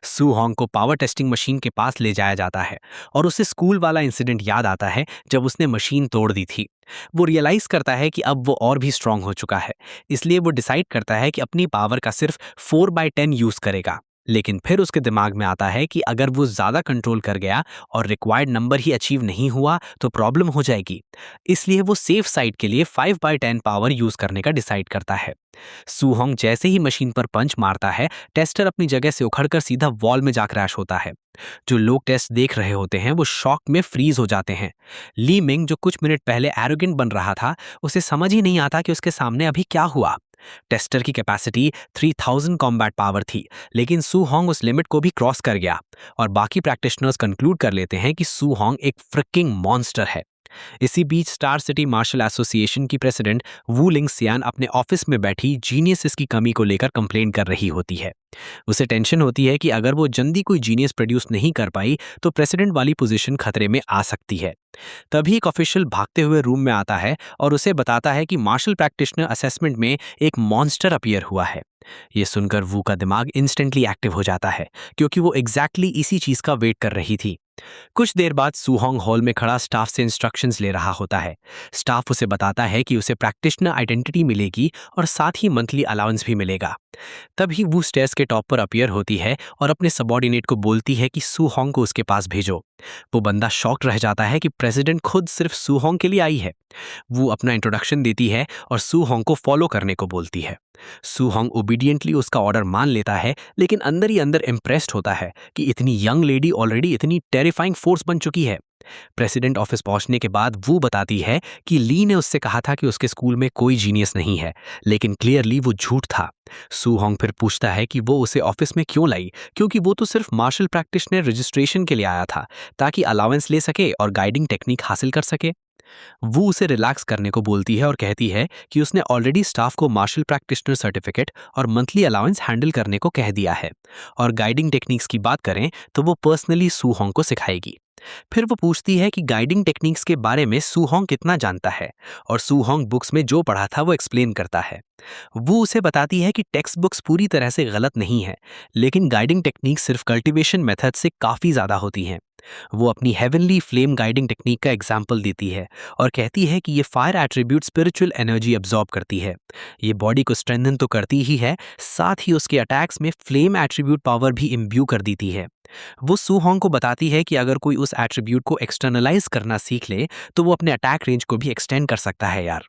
सूहोंग को पावर टेस्टिंग मशीन के पास ले जाया जाता है और उसे स्कूल वाला इंसिडेंट याद आता है जब उसने मशीन तोड़ दी थी। वो रियलाइज करता है कि अब वो और भी स्ट्रांग हो चुका है, इसलिए वो डिसाइड करता है कि अपनी पावर का सिर्फ 4/10 यूज करेगा। लेकिन फिर उसके दिमाग में आता है कि अगर वो ज्यादा कंट्रोल कर गया और रिक्वायर्ड नंबर ही अचीव नहीं हुआ तो प्रॉब्लम हो जाएगी। इसलिए वो सेफ साइड के लिए 5/10 पावर यूज करने का डिसाइड करता है। सूहोंग जैसे ही मशीन पर पंच मारता है, टेस्टर अपनी जगह से उखड़कर सीधा वॉल में जा क्रैश होता है। जो लोग टेस्ट देख रहे होते हैं वो शॉक में फ्रीज हो जाते हैं। ली मिंग जो कुछ मिनट पहले एरोगेंट बन रहा था, उसे समझ ही नहीं आता कि उसके सामने अभी क्या हुआ। टेस्टर की कैपेसिटी 3000 कॉम्बैट पावर थी, लेकिन सूहोंग उस लिमिट को भी क्रॉस कर गया और बाकी प्रैक्टिशनर्स कंक्लूड कर लेते हैं कि सूहोंग एक फ्रिकिंग मॉन्स्टर है। इसी बीच स्टार सिटी मार्शल एसोसिएशन की प्रेसिडेंट वू लिंग सियान अपने ऑफिस में बैठी जीनियस की कमी को लेकर कंप्लेंट कर रही होती है। उसे टेंशन होती है कि अगर वो जल्दी कोई जीनियस प्रोड्यूस नहीं कर पाई तो प्रेसिडेंट वाली पोजीशन खतरे में आ सकती है। तभी एक ऑफिशियल भागते हुए रूम में आता है और उसे बताता है कि मार्शल प्रैक्टिशनर असेसमेंट में एक मॉन्स्टर अपीयर हुआ है। ये सुनकर वू का दिमाग इंस्टेंटली एक्टिव हो जाता है, क्योंकि वो एग्जैक्टली इसी चीज का वेट कर रही थी। कुछ देर बाद सूहोंग हॉल में खड़ा स्टाफ से इंस्ट्रक्शंस ले रहा होता है। स्टाफ उसे बताता है कि उसे प्रैक्टिशनर आइडेंटिटी मिलेगी और साथ ही मंथली अलाउंस भी मिलेगा। तभी वो स्टेयर्स के टॉप पर अपीयर होती है और अपने सबऑर्डिनेट को बोलती है कि सूहोंग को उसके पास भेजो। वो बंदा शॉक्ड रह जाता है कि प्रेसिडेंट खुद सिर्फ सूहोंग के लिए आई है। वो अपना इंट्रोडक्शन देती है और सूहोंग को फॉलो करने को बोलती है। सूहोंग ओबीडियंटली उसका ऑर्डर मान लेता है, लेकिन अंदर ही अंदर इम्प्रेस्ड होता है कि इतनी यंग लेडी ऑलरेडी इतनी टेरिफाइंग फोर्स बन चुकी है। प्रेसिडेंट ऑफिस पहुंचने के बाद वो बताती है कि ली ने उससे कहा था कि उसके स्कूल में कोई जीनियस नहीं है, लेकिन क्लियरली वो झूठ था। सूहोंग फिर पूछता है कि वो उसे ऑफिस में क्यों लाई, क्योंकि वो तो सिर्फ मार्शल प्रैक्टिशनर रजिस्ट्रेशन के लिए आया था, ताकि अलाउंस ले सके और गाइडिंग टेक्निक हासिल कर सके। वो उसे रिलैक्स करने को बोलती है और कहती है कि उसने ऑलरेडी स्टाफ को मार्शल प्रैक्टिशनर सर्टिफिकेट और मंथली अलाउंस हैंडल करने को कह दिया है, और गाइडिंग टेक्निक्स की बात करें तो वो पर्सनली सूहोंग को सिखाएगी। फिर वो पूछती है कि गाइडिंग टेक्निक्स के बारे में सूहोंग कितना जानता है, और सूहोंग बुक्स में जो पढ़ा था वो एक्सप्लेन करता है। वो उसे बताती है कि टेक्स्ट बुक्स पूरी तरह से गलत नहीं है, लेकिन गाइडिंग टेक्निक सिर्फ कल्टीवेशन मेथड से काफ़ी ज़्यादा होती हैं। वो अपनी हेवनली फ्लेम गाइडिंग टेक्निक का एग्जाम्पल देती है और कहती है कि ये fire attribute spiritual energy absorb करती है। ये बॉडी को स्ट्रेंथन तो करती ही है, साथ ही उसके अटैक्स में फ्लेम एट्रीब्यूट पावर भी इम्ब्यू कर देती है। वो सूहोंग को बताती है कि अगर कोई उस एट्रीब्यूट को एक्सटर्नलाइज करना सीख ले तो वो अपने अटैक रेंज को भी एक्सटेंड कर सकता है यार।